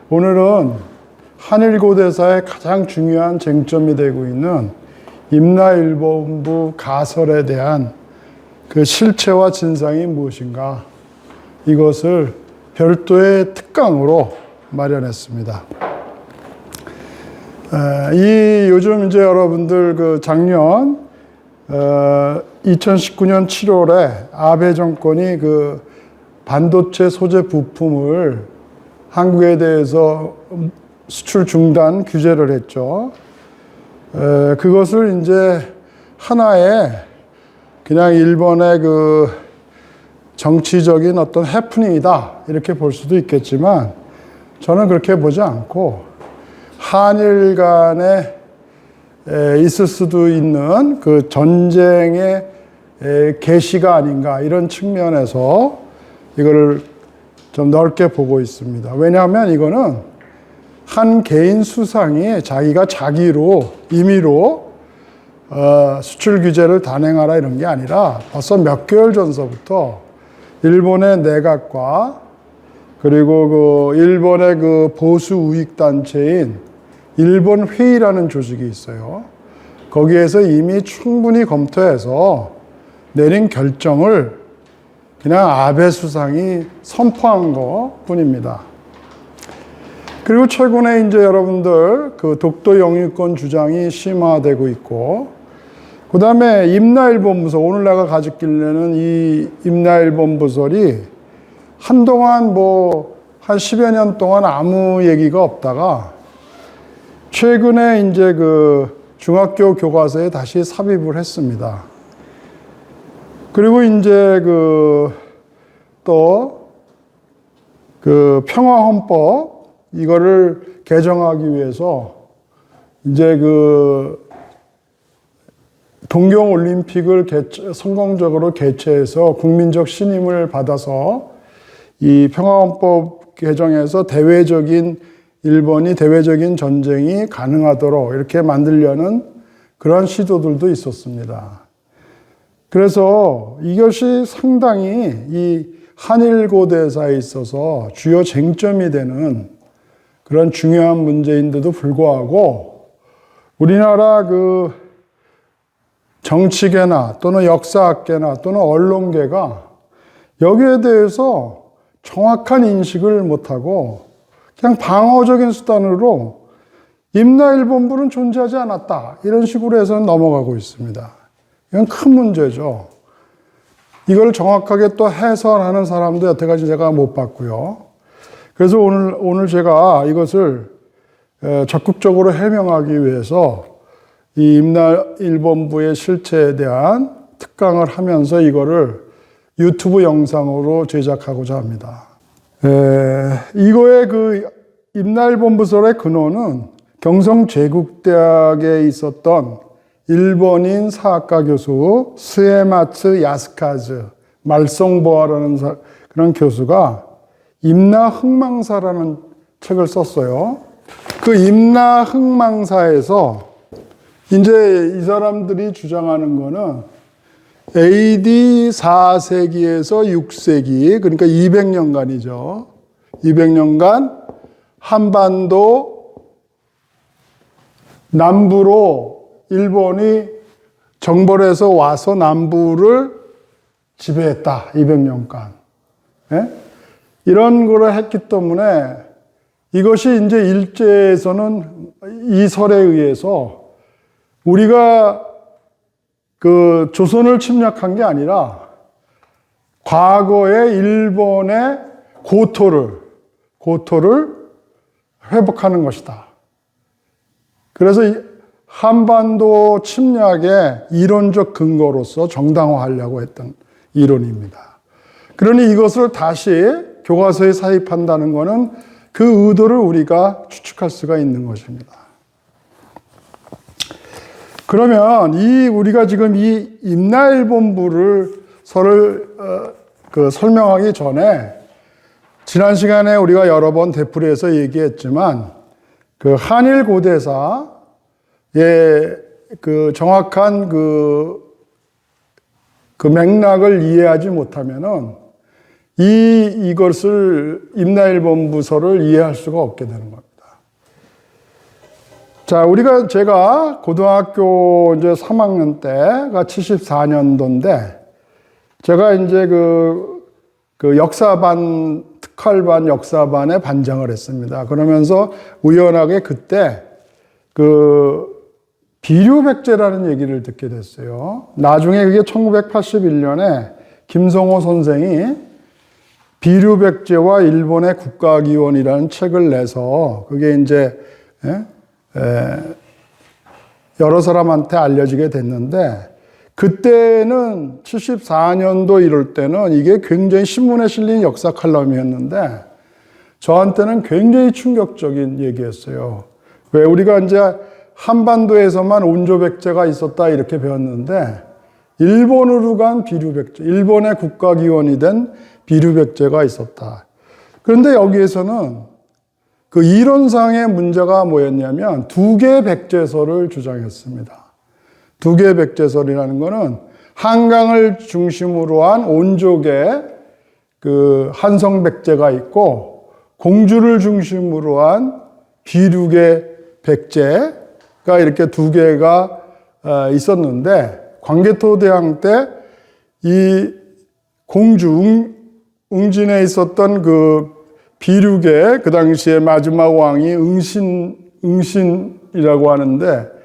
오늘은 한일고대사의 가장 중요한 쟁점이 되고 있는 임나일본부 가설에 대한 그 실체와 진상이 무엇인가, 이것을 별도의 특강으로 마련했습니다. 요즘 이제 여러분들 그 작년 2019년 7월에 아베 정권이 그 반도체 소재 부품을 한국에 대해서 수출 중단 규제를 했죠. 그것을 이제 하나의 그냥 일본의 그 정치적인 어떤 해프닝이다, 이렇게 볼 수도 있겠지만, 저는 그렇게 보지 않고 한일 간에 있을 수도 있는 그 전쟁의 계시가 아닌가, 이런 측면에서 이거를 좀 넓게 보고 있습니다. 왜냐하면 이거는 한 개인 수상이 자기가 자기로 임의로 수출 규제를 단행하라 이런 게 아니라 벌써 몇 개월 전서부터 일본의 내각과 그리고 그 일본의 그 보수 우익 단체인 일본 회의라는 조직이 있어요. 거기에서 이미 충분히 검토해서 내린 결정을 그냥 아베 수상이 선포한 것 뿐입니다. 그리고 최근에 이제 여러분들 그 독도 영유권 주장이 심화되고 있고, 그 다음에 임나일본부설, 오늘 내가 가졌길래는 이 임나일본부설이 한동안 한 10여 년 동안 아무 얘기가 없다가 최근에 이제 그 중학교 교과서에 다시 삽입을 했습니다. 그리고 이제 또 평화헌법, 이거를 개정하기 위해서 이제 동경올림픽을 성공적으로 개최해서 국민적 신임을 받아서 이 평화헌법 개정에서 일본이 대외적인 전쟁이 가능하도록 이렇게 만들려는 그런 시도들도 있었습니다. 그래서 이것이 상당히 이 한일고대사에 있어서 주요 쟁점이 되는 그런 중요한 문제인데도 불구하고 우리나라 그 정치계나 또는 역사학계나 또는 언론계가 여기에 대해서 정확한 인식을 못하고 그냥 방어적인 수단으로 임나일본부는 존재하지 않았다, 이런 식으로 해서 넘어가고 있습니다. 이건 큰 문제죠. 이걸 정확하게 또 해설하는 사람도 여태까지 제가 못 봤고요. 그래서 오늘 제가 이것을 적극적으로 해명하기 위해서 이 임나일본부의 실체에 대한 특강을 하면서 이거를 유튜브 영상으로 제작하고자 합니다. 이거의 그 임나일본부설의 근원은 경성제국대학에 있었던 일본인 사학과 교수 스에마츠 야스카즈 말썽보아라는 그런 교수가 임나흥망사라는 책을 썼어요. 그 임나흥망사에서 이제 이 사람들이 주장하는 거는 AD 4세기에서 6세기, 그러니까 200년간이죠. 200년간 한반도 남부로 일본이 정벌해서 와서 남부를 지배했다, 200년간. 예? 이런 거를 했기 때문에 이것이 이제 일제에서는 이 설에 의해서 우리가 그 조선을 침략한 게 아니라 과거의 일본의 고토를 회복하는 것이다. 그래서 한반도 침략의 이론적 근거로서 정당화하려고 했던 이론입니다. 그러니 이것을 다시 교과서에 사입한다는 것은 그 의도를 우리가 추측할 수가 있는 것입니다. 그러면 우리가 지금 이 임나일본부를 설명하기 전에 지난 시간에 우리가 여러 번 되풀이해서 얘기했지만 그 한일 고대사의 그 정확한 그 맥락을 이해하지 못하면은 이것을 임나일본부서를 이해할 수가 없게 되는 겁니다. 자, 제가 고등학교 이제 3학년 때가 74년도인데, 제가 이제 그 역사반, 특활반 역사반에 반장을 했습니다. 그러면서 우연하게 그때 비류백제라는 얘기를 듣게 됐어요. 나중에 그게 1981년에 김성호 선생이 비류백제와 일본의 국가기원이라는 책을 내서 그게 이제 여러 사람한테 알려지게 됐는데, 그때는 74년도 이럴 때는 이게 굉장히 신문에 실린 역사 칼럼이었는데 저한테는 굉장히 충격적인 얘기였어요. 왜 우리가 이제 한반도에서만 온조백제가 있었다 이렇게 배웠는데 일본으로 간 비류백제, 일본의 국가기원이 된 비류백제가 있었다. 그런데 여기에서는 그 이론상의 문제가 뭐였냐면 두 개의 백제설을 주장했습니다. 두 개의 백제설이라는 것은 한강을 중심으로 한 온족의 그 한성백제가 있고 공주를 중심으로 한 비륙의 백제가 이렇게 두 개가 있었는데, 광개토대왕 때 이 공주 웅진에 있었던 그 비륙의 그 당시에 마지막 왕이 응신이라고 하는데,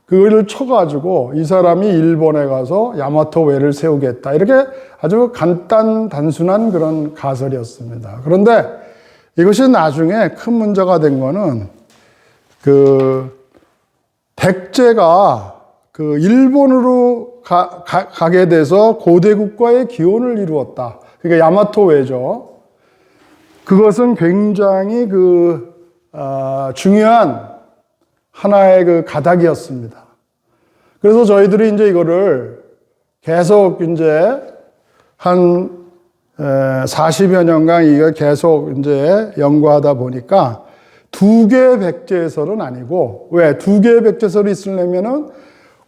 그거를 쳐가지고 이 사람이 일본에 가서 야마토 외를 세우겠다, 이렇게 아주 단순한 그런 가설이었습니다. 그런데 이것이 나중에 큰 문제가 된 거는 백제가 일본으로 가게 돼서 고대국가의 기원을 이루었다. 그러니까 야마토 외죠. 그것은 굉장히 중요한 하나의 가닥이었습니다. 그래서 저희들이 이제 이거를 계속 이제 한 40여 년간 이거 계속 이제 연구하다 보니까 두 개의 백제설은 아니고, 왜? 두 개의 백제설이 있으려면은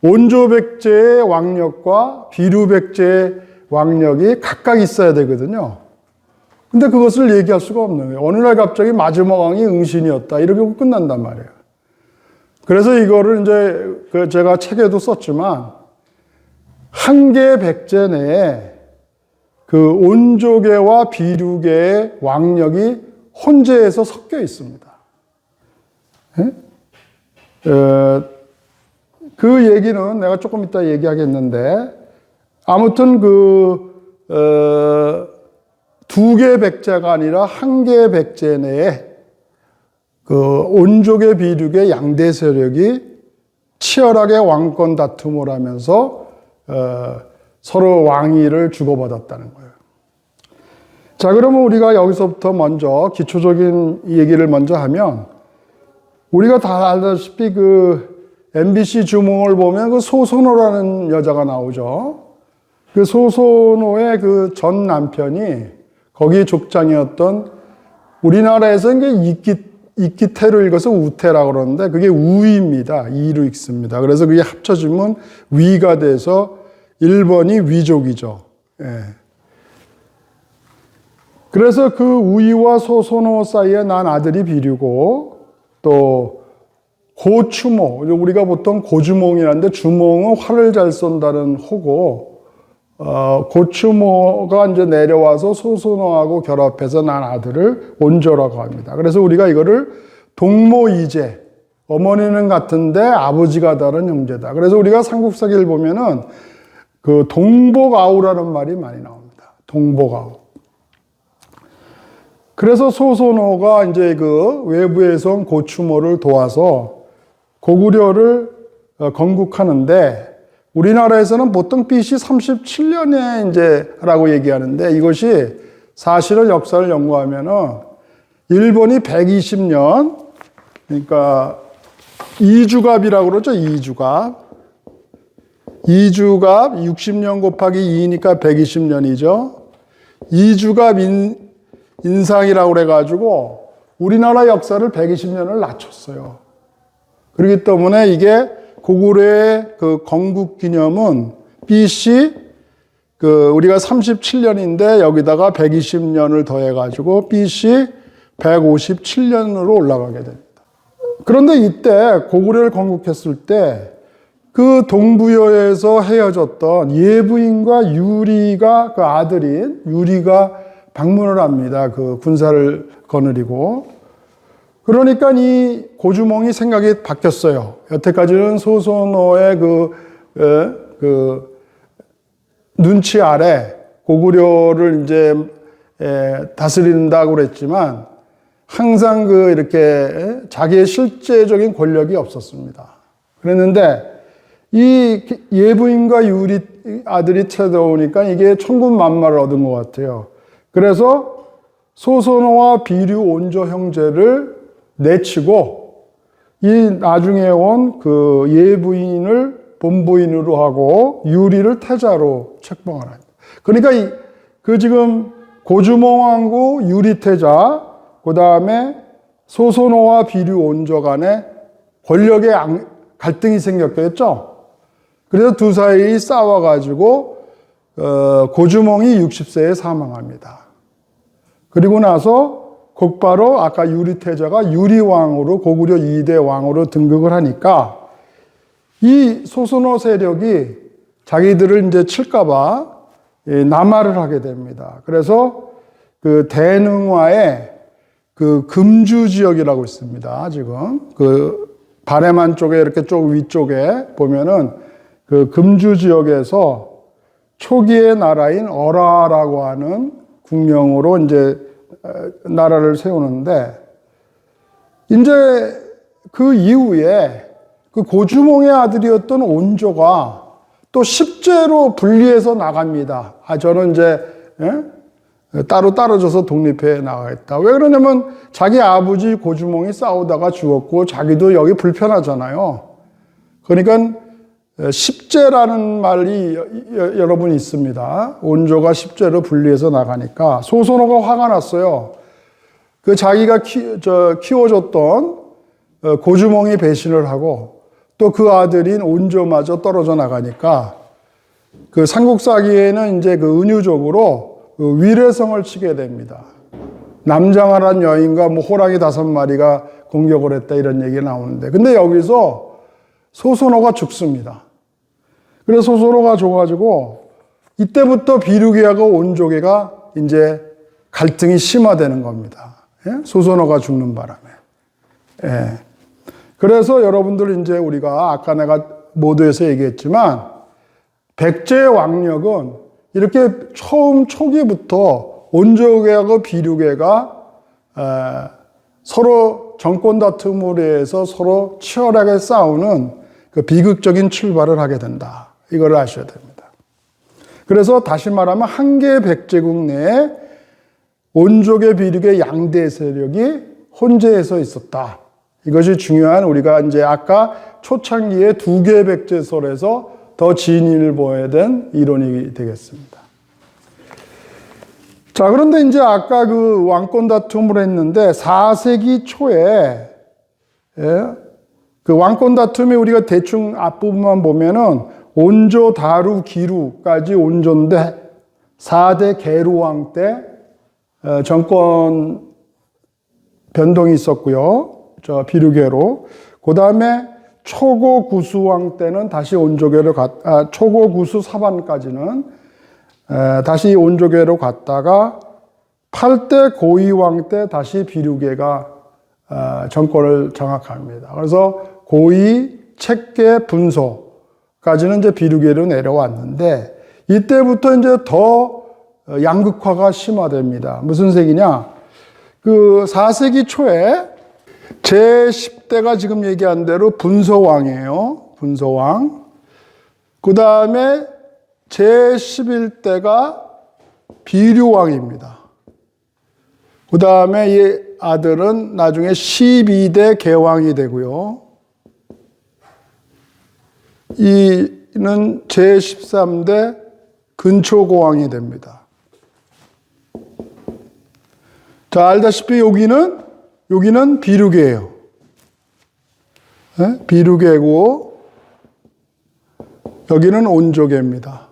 온조백제의 왕력과 비류백제의 왕력이 각각 있어야 되거든요. 근데 그것을 얘기할 수가 없는 거예요. 어느 날 갑자기 마지막 왕이 응신이었다, 이렇게 하고 끝난단 말이에요. 그래서 이거를 이제 제가 책에도 썼지만, 한 개의 백제 내에 온조계와 비류계의 왕력이 혼재해서 섞여 있습니다. 그 얘기는 내가 조금 이따 얘기하겠는데, 아무튼 두 개의 백제가 아니라 한 개의 백제 내에 온족의 비륙의 양대 세력이 치열하게 왕권 다툼을 하면서 서로 왕위를 주고받았다는 거예요. 자, 그러면 우리가 여기서부터 먼저 기초적인 얘기를 먼저 하면, 우리가 다 알다시피 MBC 주몽을 보면 소선호라는 여자가 나오죠. 그 소선호의 전 남편이 거기 족장이었던, 우리나라에서 이게 이끼태로 읽어서 우태라고 그러는데 그게 우위입니다. 이로 읽습니다. 그래서 그게 합쳐지면 위가 돼서 1번이 위족이죠. 예. 그래서 그 우위와 소선호 사이에 난 아들이 비류고, 또 고추모, 우리가 보통 고주몽이라는데 주몽은 활을 잘 쏜다는 호고, 고추모가 이제 내려와서 소선호하고 결합해서 난 아들을 온조라고 합니다. 그래서 우리가 이거를 동모이제, 어머니는 같은데 아버지가 다른 형제다. 그래서 우리가 삼국사기를 보면은 동복아우라는 말이 많이 나옵니다. 동복아우. 그래서 소선호가 이제 외부에서 온 고추모를 도와서 고구려를 건국하는데, 우리나라에서는 보통 BC 37년에 이제 라고 얘기하는데, 이것이 사실은 역사를 연구하면은 일본이 120년, 그러니까 이주갑이라고 그러죠. 이주갑 60년 곱하기 2니까 120년이죠. 이주갑 인상이라고 그래가지고 우리나라 역사를 120년을 낮췄어요. 그렇기 때문에 이게 고구려의 건국 기념은 BC 우리가 37년인데 여기다가 120년을 더해가지고 BC 157년으로 올라가게 됩니다. 그런데 이때 고구려를 건국했을 때 그 동부여에서 헤어졌던 예부인과 유리가 그 아들인 유리가 방문을 합니다. 그 군사를 거느리고. 그러니까 이 고주몽이 생각이 바뀌었어요. 여태까지는 소선호의 눈치 아래 고구려를 이제 다스린다고 그랬지만 항상 이렇게 자기의 실제적인 권력이 없었습니다. 그랬는데 이 예부인과 유리 아들이 찾아오니까 이게 천군만마를 얻은 것 같아요. 그래서 소선호와 비류 온조 형제를 내치고 이 나중에 온 그 예부인을 본부인으로 하고 유리를 태자로 책봉을 합니다. 그러니까 지금 고주몽왕후 유리태자, 그 다음에 소선호와 비류 온조 간에 권력의 갈등이 생겼겠죠. 그래서 두 사람이 싸워가지고 고주몽이 60세에 사망합니다. 그리고 나서 곧바로 아까 유리태자가 유리왕으로 고구려 2대 왕으로 등극을 하니까 이 소선호 세력이 자기들을 이제 칠까봐 남하를 하게 됩니다. 그래서 그 대능화에 그 금주 지역이라고 있습니다. 지금 그 바레만 쪽에 이렇게 쪽 위쪽에 보면은 그 금주 지역에서 초기의 나라인 어라라고 하는 국명으로 이제 나라를 세우는데 이제 그 이후에 그 고주몽의 아들이었던 온조가 또 십제로 분리해서 나갑니다. 저는 이제 따로 떨어져서 독립해 나가겠다. 왜 그러냐면 자기 아버지 고주몽이 싸우다가 죽었고 자기도 여기 불편하잖아요. 그러니까 십제라는 말이 여러분 있습니다. 온조가 십제로 분리해서 나가니까 소선호가 화가 났어요. 그 자기가 키워줬던 고주몽이 배신을 하고 또 그 아들인 온조마저 떨어져 나가니까 그 삼국사기에는 이제 그 은유적으로 위례성을 치게 됩니다. 남장하란 여인과 호랑이 5마리가 공격을 했다 이런 얘기가 나오는데 근데 여기서 소선호가 죽습니다. 그래서 소선호가 죽어가지고 이때부터 비류계하고 온조계가 이제 갈등이 심화되는 겁니다. 소선호가 죽는 바람에. 그래서 여러분들 이제 우리가 아까 내가 모두에서 얘기했지만 백제의 왕력은 이렇게 처음 초기부터 온조계하고 비류계가 서로 정권 다툼으로 해서 서로 치열하게 싸우는 그 비극적인 출발을 하게 된다. 이걸 아셔야 됩니다. 그래서 다시 말하면 한 개의 백제국 내에 온조계 비류계 양대 세력이 혼재해서 있었다. 이것이 중요한 우리가 이제 아까 초창기에 2개의 백제설에서 더 진위를 보여야 된 이론이 되겠습니다. 자, 그런데 이제 아까 그 왕권 다툼을 했는데 4세기 초에 그 왕권 다툼이 우리가 대충 앞부분만 보면은 온조, 다루, 기루까지 온조인데 4대 계루왕 때 정권 변동이 있었고요. 비류계로. 그 다음에 초고 구수왕 때는 다시 온조계로 초고 구수 사반까지는 다시 온조계로 갔다가 8대 고이왕 때 다시 비류계가 정권을 장악합니다. 그래서 고이, 책계, 분소까지는 이제 비류계로 내려왔는데 이때부터 이제 더 양극화가 심화됩니다. 무슨 세기냐? 그 4세기 초에 제10대가 지금 얘기한 대로 분소왕이에요. 분소왕. 그 다음에 제11대가 비류왕입니다. 그 다음에 이 아들은 나중에 12대 계왕이 되고요. 이는 제13대 근초고왕이 됩니다. 자, 알다시피 여기는 비류계예요. 네? 비류계고 여기는 온조계입니다.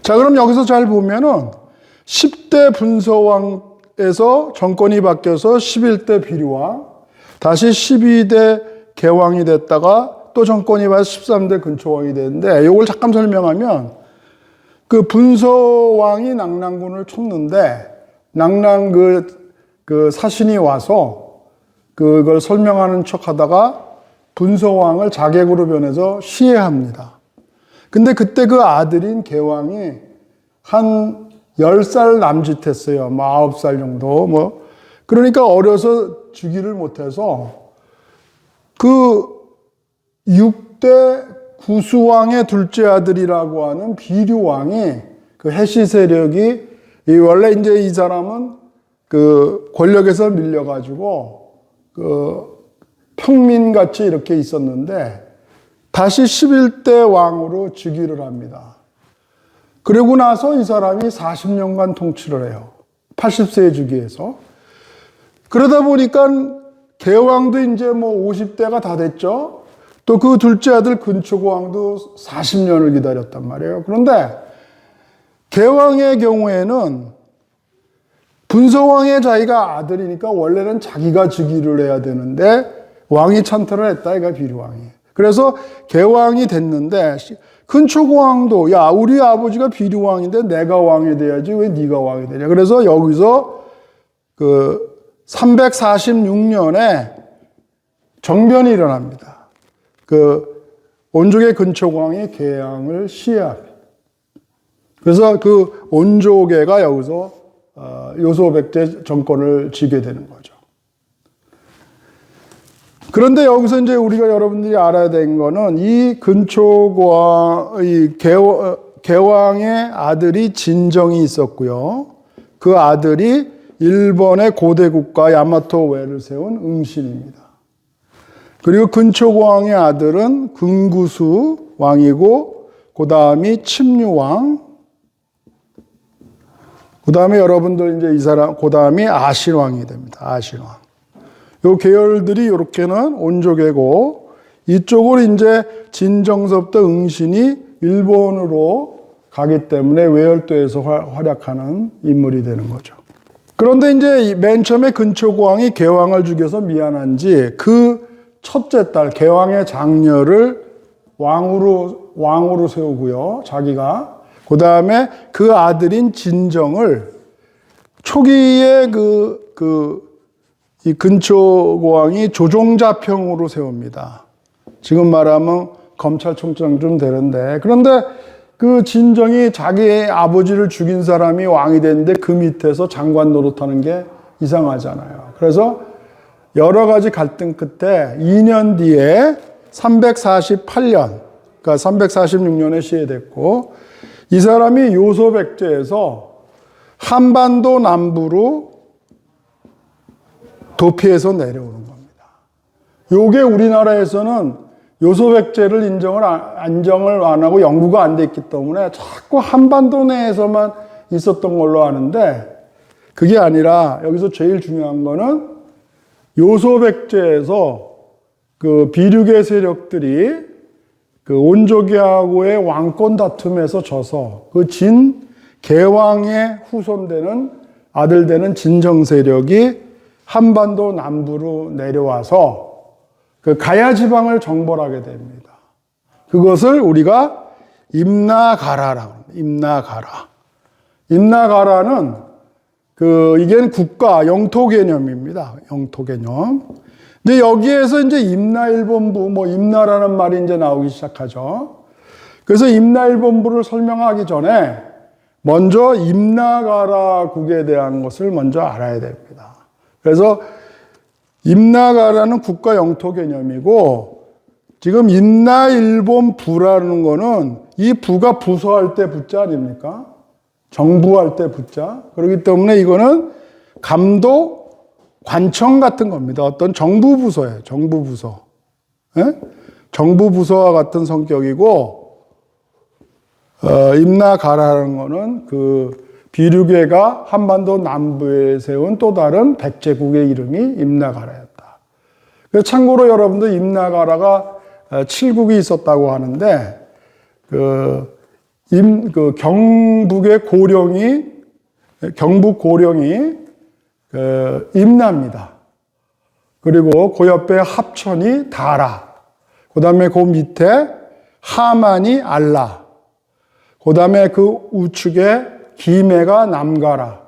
자, 그럼 여기서 잘 보면은 10대 분서왕에서 정권이 바뀌어서 11대 비류왕, 다시 12대 개왕이 됐다가 또 정권이 바뀌어서 13대 근초왕이 됐는데, 이걸 잠깐 설명하면 그 분서왕이 낙랑군을 쳤는데 낙랑 그 사신이 와서 그걸 설명하는 척 하다가 분서왕을 자객으로 변해서 시해합니다. 근데 그때 그 아들인 개왕이 한 10살 남짓했어요. 뭐 9살 정도. 뭐. 그러니까 어려서 주기를 못해서 그 6대 구수왕의 둘째 아들이라고 하는 비류왕이 그 해시 세력이 원래 이제 이 사람은 그 권력에서 밀려가지고 그 평민같이 이렇게 있었는데 다시 11대 왕으로 즉위를 합니다. 그러고 나서 이 사람이 40년간 통치를 해요. 80세에 즉위해서. 그러다 보니까 개왕도 이제 뭐 50대가 다 됐죠. 또 그 둘째 아들 근초고왕도 40년을 기다렸단 말이에요. 그런데 개왕의 경우에는 분서왕의 자기가 아들이니까 원래는 자기가 즉위를 해야 되는데 왕이 찬탈을 했다, 이가 비류왕이. 그래서 개왕이 됐는데 근초고왕도 야, 우리 아버지가 비류왕인데 내가 왕이 돼야지 왜 네가 왕이 되냐. 그래서 여기서 그 346년에 정변이 일어납니다. 그 온족의 근초고왕이 개왕을 시해합니다. 그래서 그 온족애가 여기서 요소백제 정권을 지게 되는 거죠. 그런데 여기서 이제 우리가 여러분들이 알아야 되는 거는 이 근초고왕, 이 개왕의 아들이 진정이 있었고요. 그 아들이 일본의 고대 국가 야마토웨를 세운 응신입니다. 그리고 근초고왕의 아들은 근구수 왕이고, 그 다음이 침류왕, 그 다음에 여러분들 이제 이 사람, 그 다음이 아신왕이 됩니다. 아신왕. 요 계열들이 이렇게는 온족애고, 이쪽으로 이제 진정서부터 응신이 일본으로 가기 때문에 외열도에서 활약하는 인물이 되는 거죠. 그런데 이제 맨 처음에 근초고왕이 개왕을 죽여서 미안한지 그 첫째 딸, 개왕의 장녀를 왕으로 세우고요, 자기가. 그 다음에 그 아들인 진정을 초기에 이 근초고왕이 조종자평으로 세웁니다. 지금 말하면 검찰총장 좀 되는데. 그런데 그 진정이 자기 아버지를 죽인 사람이 왕이 됐는데 그 밑에서 장관 노릇하는 게 이상하잖아요. 그래서 여러 가지 갈등 끝에 2년 뒤에 348년, 그러니까 346년에 시해됐고, 이 사람이 요소백제에서 한반도 남부로 도피해서 내려오는 겁니다. 요게 우리나라에서는 요소백제를 안정을 안 하고 연구가 안 됐기 때문에 자꾸 한반도 내에서만 있었던 걸로 아는데, 그게 아니라 여기서 제일 중요한 거는 요소백제에서 그 비류계 세력들이 그 온족애하고의 왕권 다툼에서 져서 그 개왕의 후손되는 아들 되는 진정 세력이 한반도 남부로 내려와서 그 가야 지방을 정벌하게 됩니다. 그것을 우리가 임나가라라고 합니다. 임나가라는 이게 국가, 영토 개념입니다. 영토 개념. 근데 여기에서 이제 임나일본부, 뭐 임나라는 말이 이제 나오기 시작하죠. 그래서 임나일본부를 설명하기 전에 먼저 임나가라국에 대한 것을 먼저 알아야 됩니다. 그래서 임나가라는 국가 영토 개념이고, 지금 임나일본부라는 거는 이 부가 부서할 때 부자 아닙니까? 정부할 때 부자. 그렇기 때문에 이거는 감독, 관청 같은 겁니다. 어떤 정부 부서예요. 정부 부서. 예? 정부 부서와 같은 성격이고, 임나가라는 거는 그 비류계가 한반도 남부에 세운 또 다른 백제국의 이름이 임나가라였다. 그래서 참고로 여러분들 임나가라가 7국이 있었다고 하는데, 경북의 경북 고령이 임나입니다. 그리고 그 옆에 합천이 다라. 그 다음에 그 밑에 하만이 알라. 그 다음에 그 우측에 김해가 남가라.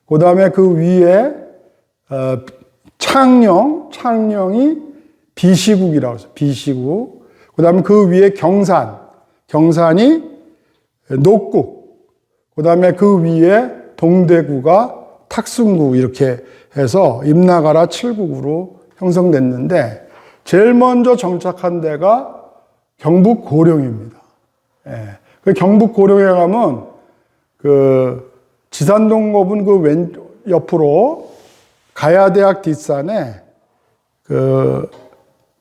그 다음에 그 위에 창녕이 비시국이라고 해서 비시국. 그 다음에 그 위에 경산이 녹국. 그 다음에 그 위에 동대구가 탁순국 이렇게 해서 임나가라 7국으로 형성됐는데 제일 먼저 정착한 데가 경북 고령입니다. 그 경북 고령에 가면 그 지산동고분 그 왼 옆으로 가야대학 뒷산에 그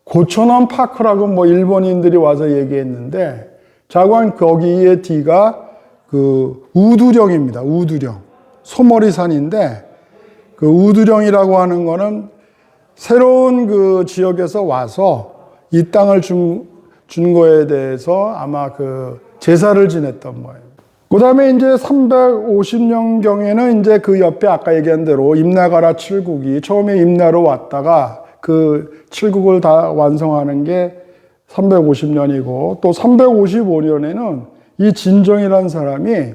고촌원 파크라고 뭐 일본인들이 와서 얘기했는데 자관 거기에 뒤가 그 우두령입니다. 우두령. 소머리산인데 그 우두령이라고 하는 거는 새로운 그 지역에서 와서 이 땅을 준 거에 대해서 아마 그 제사를 지냈던 모양입니다. 그 다음에 이제 350년경에는 이제 그 옆에 아까 얘기한 대로 임나가라 7국이 처음에 임나로 왔다가 그 7국을 다 완성하는 게 350년이고 또 355년에는 이 진정이라는 사람이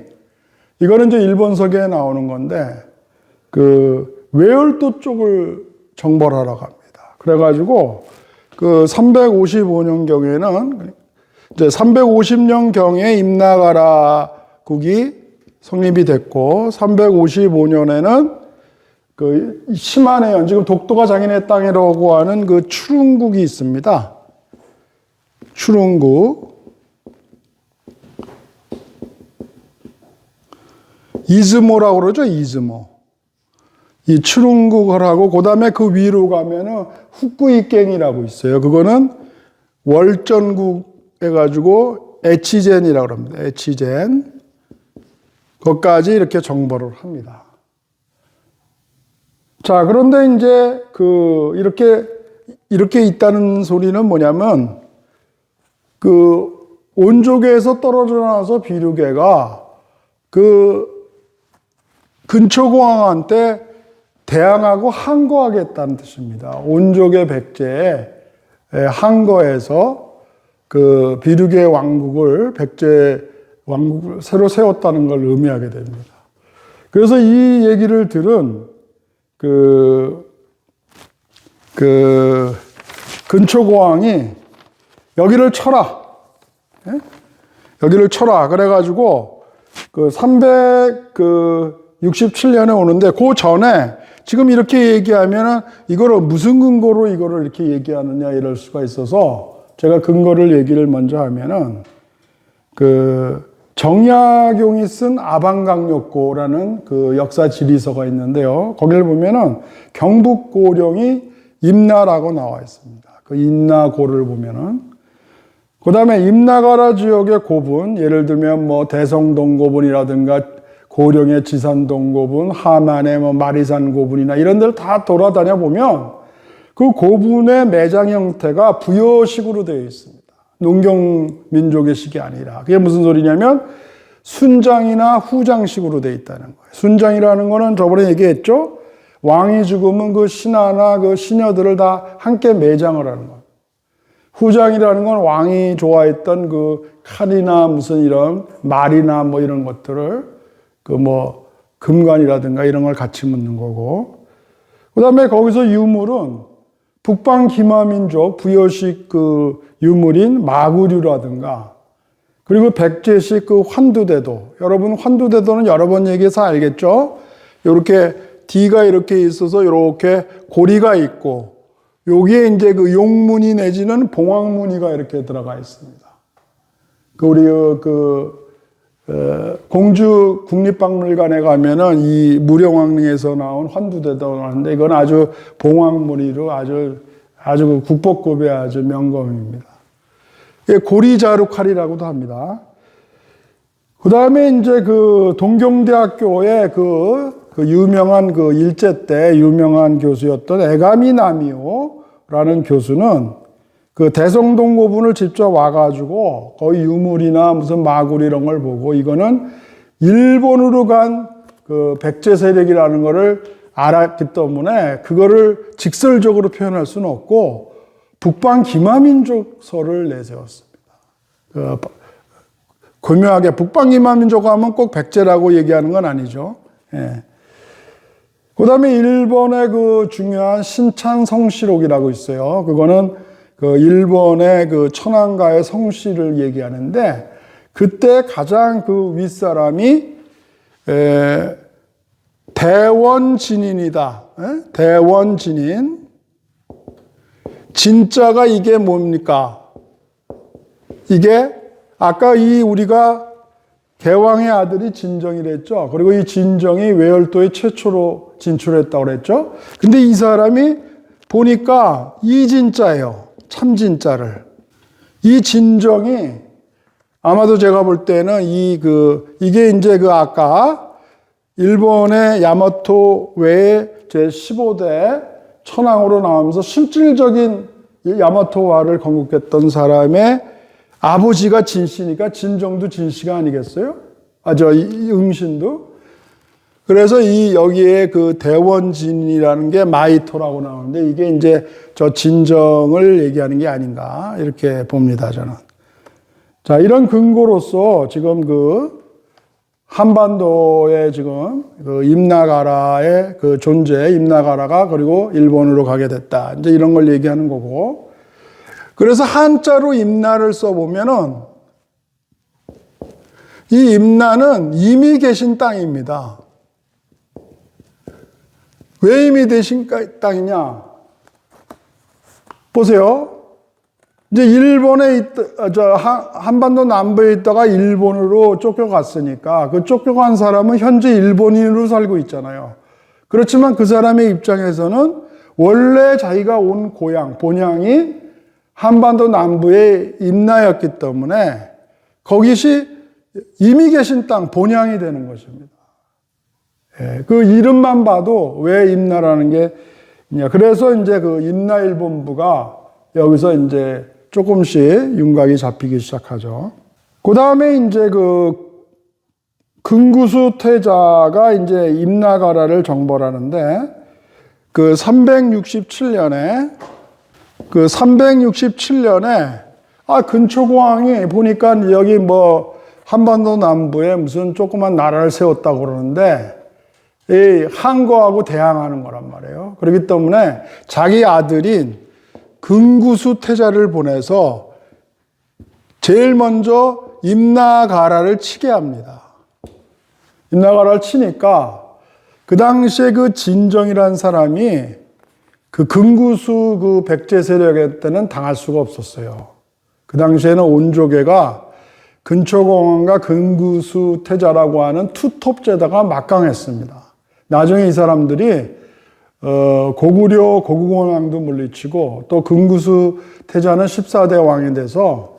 이거는 이제 일본서계에 나오는 건데 그 외월도 쪽을 정벌하러 갑니다. 그래가지고 그 355년경에는 이제 350년경에 임나가라국이 성립이 됐고 355년에는 그 시마네현 지금 독도가 자기네 땅이라고 하는 그 추릉국이 있습니다. 추릉국 이즈모라고 그러죠. 이즈모. 이 추릉국을 하고 그다음에 그 위로 가면은 후쿠이갱이라고 있어요. 그거는 월전국 해가지고 에치젠이라고 합니다. 에치젠. 거기까지 이렇게 정벌을 합니다. 자, 그런데 이제 이렇게 있다는 소리는 뭐냐면 그 온조계에서 떨어져 나와서 비류계가 그 근초공항한테 대항하고 항거하겠다는 뜻입니다. 온조계 백제에 항거해서 그 비류계 왕국을 백제 왕국을 새로 세웠다는 걸 의미하게 됩니다. 그래서 이 얘기를 들은 그 근초공항이 여기를 쳐라. 예? 여기를 쳐라. 그래가지고 그 367년에 오는데 그 전에 지금 이렇게 얘기하면은 이거를 무슨 근거로 이거를 이렇게 얘기하느냐 이럴 수가 있어서 제가 근거를 얘기를 먼저 하면은 그 정약용이 쓴 아방강력고라는 그 역사 지리서가 있는데요. 거기를 보면은 경북고령이 임나라고 나와 있습니다. 그 임나고를 보면은 그 다음에 임나가라 지역의 고분, 예를 들면 뭐 대성동고분이라든가 고령의 지산동고분, 하만의 뭐 마리산 고분이나 이런 데를 다 돌아다녀 보면 그 고분의 매장 형태가 부여식으로 되어 있습니다. 농경민족의 식이 아니라. 그게 무슨 소리냐면 순장이나 후장식으로 되어 있다는 거예요. 순장이라는 거는 저번에 얘기했죠? 왕이 죽으면 그 신하나 그 시녀들을 다 함께 매장을 하는 거예요. 후장이라는 건 왕이 좋아했던 그 칼이나 무슨 이런 말이나 뭐 이런 것들을 그 뭐 금관이라든가 이런 걸 같이 묻는 거고. 그 다음에 거기서 유물은 북방 기마민족 부여식 그 유물인 마구류라든가 그리고 백제식 그 환두대도. 여러분 환두대도는 여러 번 얘기해서 알겠죠? 이렇게 D가 이렇게 있어서 이렇게 고리가 있고 여기에 이제 그 용무늬 내지는 봉황무늬가 이렇게 들어가 있습니다. 우리 공주 국립박물관에 가면은 이 무령왕릉에서 나온 환두대도를 하는데 이건 아주 봉황무늬로 아주 국보급의 아주 명검입니다. 고리자루칼이라고도 합니다. 그 다음에 이제 그 동경대학교의 그 유명한 그 일제 때 유명한 교수였던 에가미 나미오라는 교수는 그 대성동고분을 직접 와가지고 거의 유물이나 무슨 마구리 이런 걸 보고 이거는 일본으로 간 그 백제 세력이라는 거를 알았기 때문에 그거를 직설적으로 표현할 수는 없고 북방 기마민족설을 내세웠습니다. 교묘하게 북방 기마민족 하면 꼭 백제라고 얘기하는 건 아니죠. 예. 그 다음에 일본의 그 중요한 신찬 성시록이라고 있어요. 그거는 그 일본의 그 천황가의 성씨를 얘기하는데 그때 가장 그 윗사람이 대원진인이다. 대원진인. 진짜가 이게 뭡니까? 이게 아까 우리가 개왕의 아들이 진정이랬죠. 그리고 이 진정이 외열도에 최초로 진출했다고 그랬죠. 근데 이 사람이 보니까 이 진짜예요. 참 진짜를. 이 진정이 아마도 제가 볼 때는 이게 이제 아까 일본의 야마토 외에 제15대 천황으로 나오면서 실질적인 야마토와를 건국했던 사람의 아버지가 진씨니까 진정도 진씨가 아니겠어요? 이 응신도. 그래서 여기에 그 대원진이라는 게 마이토라고 나오는데 이게 이제 저 진정을 얘기하는 게 아닌가 이렇게 봅니다, 저는. 자, 이런 근거로서 지금 한반도에 지금 임나가라의 존재, 임나가라가 그리고 일본으로 가게 됐다. 이제 이런 걸 얘기하는 거고. 그래서 한자로 임나를 써보면은 이 임나는 이미 계신 땅입니다. 왜 이미 계신 땅이냐? 보세요. 이제 일본에 한반도 남부에 있다가 일본으로 쫓겨갔으니까 그 쫓겨간 사람은 현재 일본인으로 살고 있잖아요. 그렇지만 그 사람의 입장에서는 원래 자기가 온 고향, 본향이 한반도 남부의 임나였기 때문에 거기시 이미 계신 땅, 본향이 되는 것입니다. 예, 그 이름만 봐도 왜 임나라는 게 있냐. 그래서 이제 임나일본부가 여기서 이제 조금씩 윤곽이 잡히기 시작하죠. 그 다음에 이제 근구수 태자가 이제 임나가라를 정벌하는데 367년에 근초공왕이 보니까 여기 한반도 남부에 무슨 조그만 나라를 세웠다고 그러는데 이 한거하고 대항하는 거란 말이에요. 그렇기 때문에 자기 아들인 근구수 태자를 보내서 제일 먼저 임나가라를 치게 합니다. 임나가라를 치니까 그 당시에 진정이라는 사람이 근구수 백제 세력에 때는 당할 수가 없었어요. 그 당시에는 온조계가 근초공왕과 근구수 태자라고 하는 투톱제다가 막강했습니다. 나중에 이 사람들이 고구려 고구공왕도 물리치고 또 근구수 태자는 14대 왕이 돼서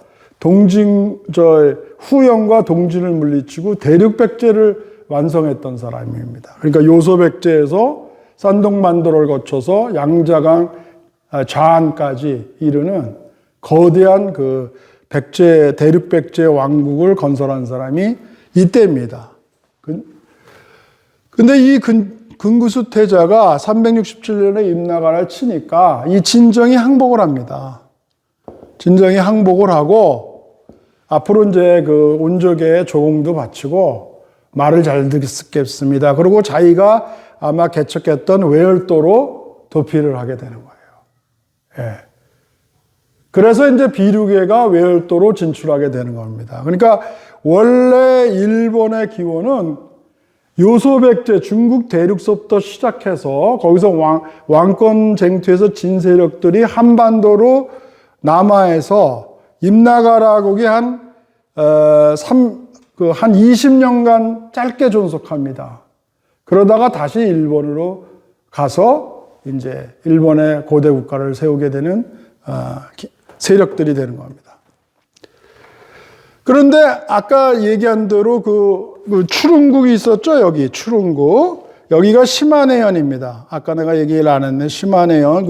후영과 동진을 물리치고 대륙백제를 완성했던 사람입니다. 그러니까 요소백제에서 산동만도를 거쳐서 양자강 좌안까지 이르는 거대한 대륙백제 왕국을 건설한 사람이 이때입니다. 근데 이 근구수 태자가 367년에 임나가라를 치니까 이 진정이 항복을 합니다. 진정이 항복을 하고 앞으로 이제 온조계에 조공도 바치고 말을 잘 듣겠습니다. 그리고 자기가 아마 개척했던 외열도로 도피를 하게 되는 거예요. 예. 그래서 이제 비류계가 외열도로 진출하게 되는 겁니다. 그러니까 원래 일본의 기원은 요소백제 중국 대륙서부터 시작해서 거기서 왕권 쟁투에서 진 세력들이 한반도로 남하에서 임나가라국이 한 20년간 짧게 존속합니다. 그러다가 다시 일본으로 가서 이제 일본의 고대 국가를 세우게 되는 세력들이 되는 겁니다. 그런데 아까 얘기한 대로 추릉국이 있었죠. 여기 추릉국. 여기가 시마네현입니다. 아까 내가 얘기를 안 했네. 시마네현.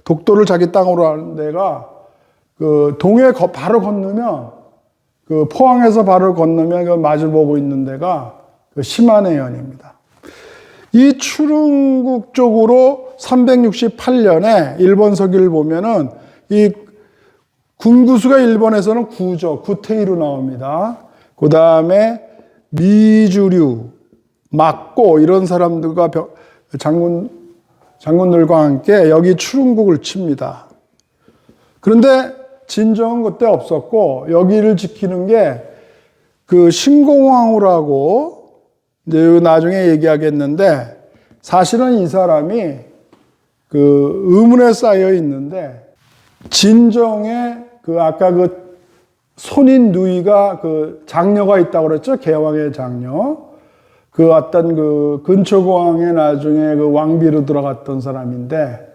독도를 자기 땅으로 하는 데가 그 동해 바로 건너면 그 포항에서 바로 건너면 그 마주보고 있는 데가 그 시마네현입니다. 이 추릉국 쪽으로 368년에 일본 서기를 보면은 이 군구수가 일본에서는 구테이로 나옵니다. 그 다음에 미주류, 막고 이런 사람들과 장군들과 함께 여기 추릉국을 칩니다. 그런데 진정은 그때 없었고 여기를 지키는 게 그 신공황후라고 이제 나중에 얘기하겠는데 사실은 이 사람이 그 의문에 쌓여 있는데 진정에 그 아까 그 손인 누이가 그 장녀가 있다고 그랬죠. 개왕의 장녀. 그 어떤 그 근초고왕에 나중에 그 왕비로 들어갔던 사람인데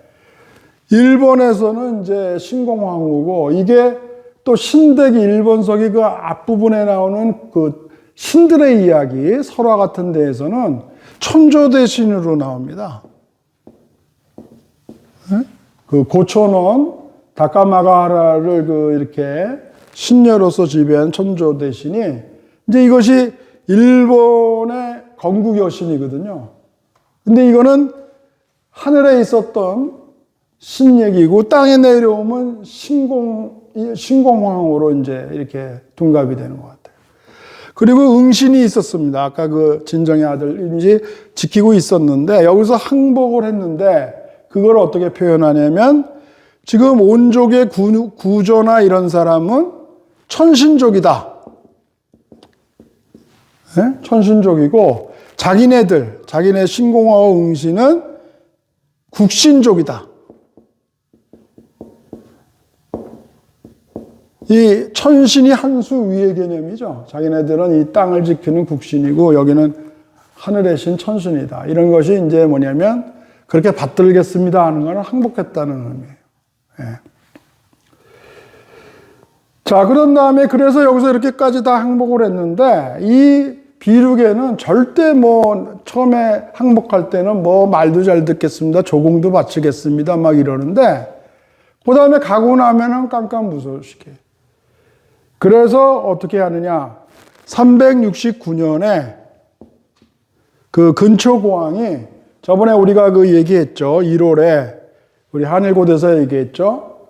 일본에서는 이제 신공황후고 이게 또 신대기 일본서기 그 앞부분에 나오는 그 신들의 이야기 설화 같은 데에서는 천조대신으로 나옵니다. 그 고초는 다카마가하라를 그 이렇게 신녀로서 지배한 천조대신이 이제 이것이 일본의 건국 여신이거든요. 근데 이거는 하늘에 있었던 신얘기고 땅에 내려오면 신공황후로 이제 이렇게 둔갑이 되는 것 같아요. 그리고 응신이 있었습니다. 아까 그 진정의 아들인지 지키고 있었는데 여기서 항복을 했는데 그걸 어떻게 표현하냐면 지금 온족의 구조나 이런 사람은 천신족이다. 네? 천신족이고 자기네 신공황후 응신은 국신족이다. 이 천신이 한 수 위의 개념이죠. 자기네들은 이 땅을 지키는 국신이고 여기는 하늘의 신 천신이다. 이런 것이 이제 뭐냐면 그렇게 받들겠습니다 하는 것은 항복했다는 의미예요. 예. 자, 그런 다음에 그래서 여기서 이렇게까지 다 항복을 했는데 이 비륙에는 절대 뭐 처음에 항복할 때는 뭐 말도 잘 듣겠습니다. 조공도 바치겠습니다. 막 이러는데 그 다음에 가고 나면은 깜깜무소식해요. 그래서 어떻게 하느냐. 369년에 그 근초고왕이 저번에 우리가 그 얘기했죠. 1월에 우리 한일고대에서 얘기했죠.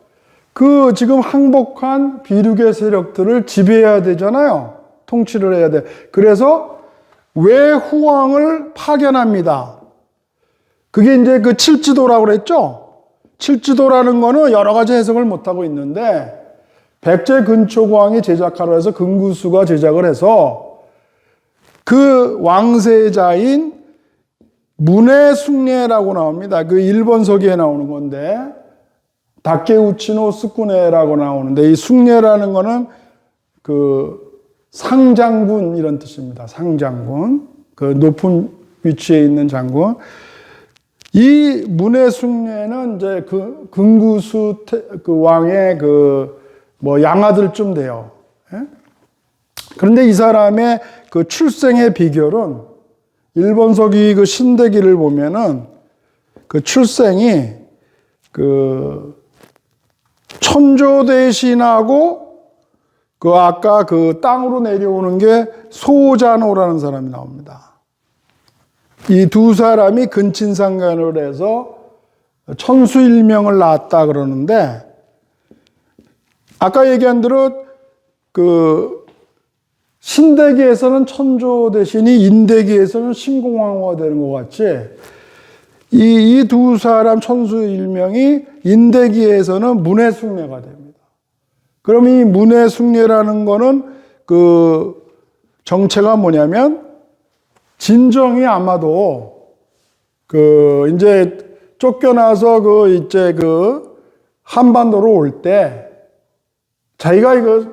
그 지금 항복한 비륙의 세력들을 지배해야 되잖아요. 통치를 해야 돼. 그래서 외후왕을 파견합니다. 그게 이제 그 칠지도라고 그랬죠. 칠지도라는 거는 여러 가지 해석을 못하고 있는데 백제 근초고왕이 제작하라 해서 근구수가 제작을 해서 그 왕세자인 문해숭례라고 나옵니다. 그 일본 서기에 나오는 건데 다케우치노 스쿠네라고 나오는데 이 숭례라는 거는 그 상장군 이런 뜻입니다. 상장군. 그 높은 위치에 있는 장군. 이 문해숭례는 이제 그 근구수 그 왕의 그 뭐 양아들쯤 돼요. 예? 그런데 이 사람의 그 출생의 비결은 일본 서기 그 신대기를 보면은 그 출생이 그 천조대신하고 그 아까 그 땅으로 내려오는 게 소자노라는 사람이 나옵니다. 이 두 사람이 근친상간을 해서 천수일명을 낳았다 그러는데 아까 얘기한 대로 그 신대기에서는 천조대신이 인대기에서는 신공황후가 되는 것 같이 이 두 사람 천수일명이 인대기에서는 문해숭례가 됩니다. 그럼 이 문해숭례라는 거는 그 정체가 뭐냐면 진정이 아마도 그 이제 쫓겨나서 그 이제 그 한반도로 올 때 자기가 이거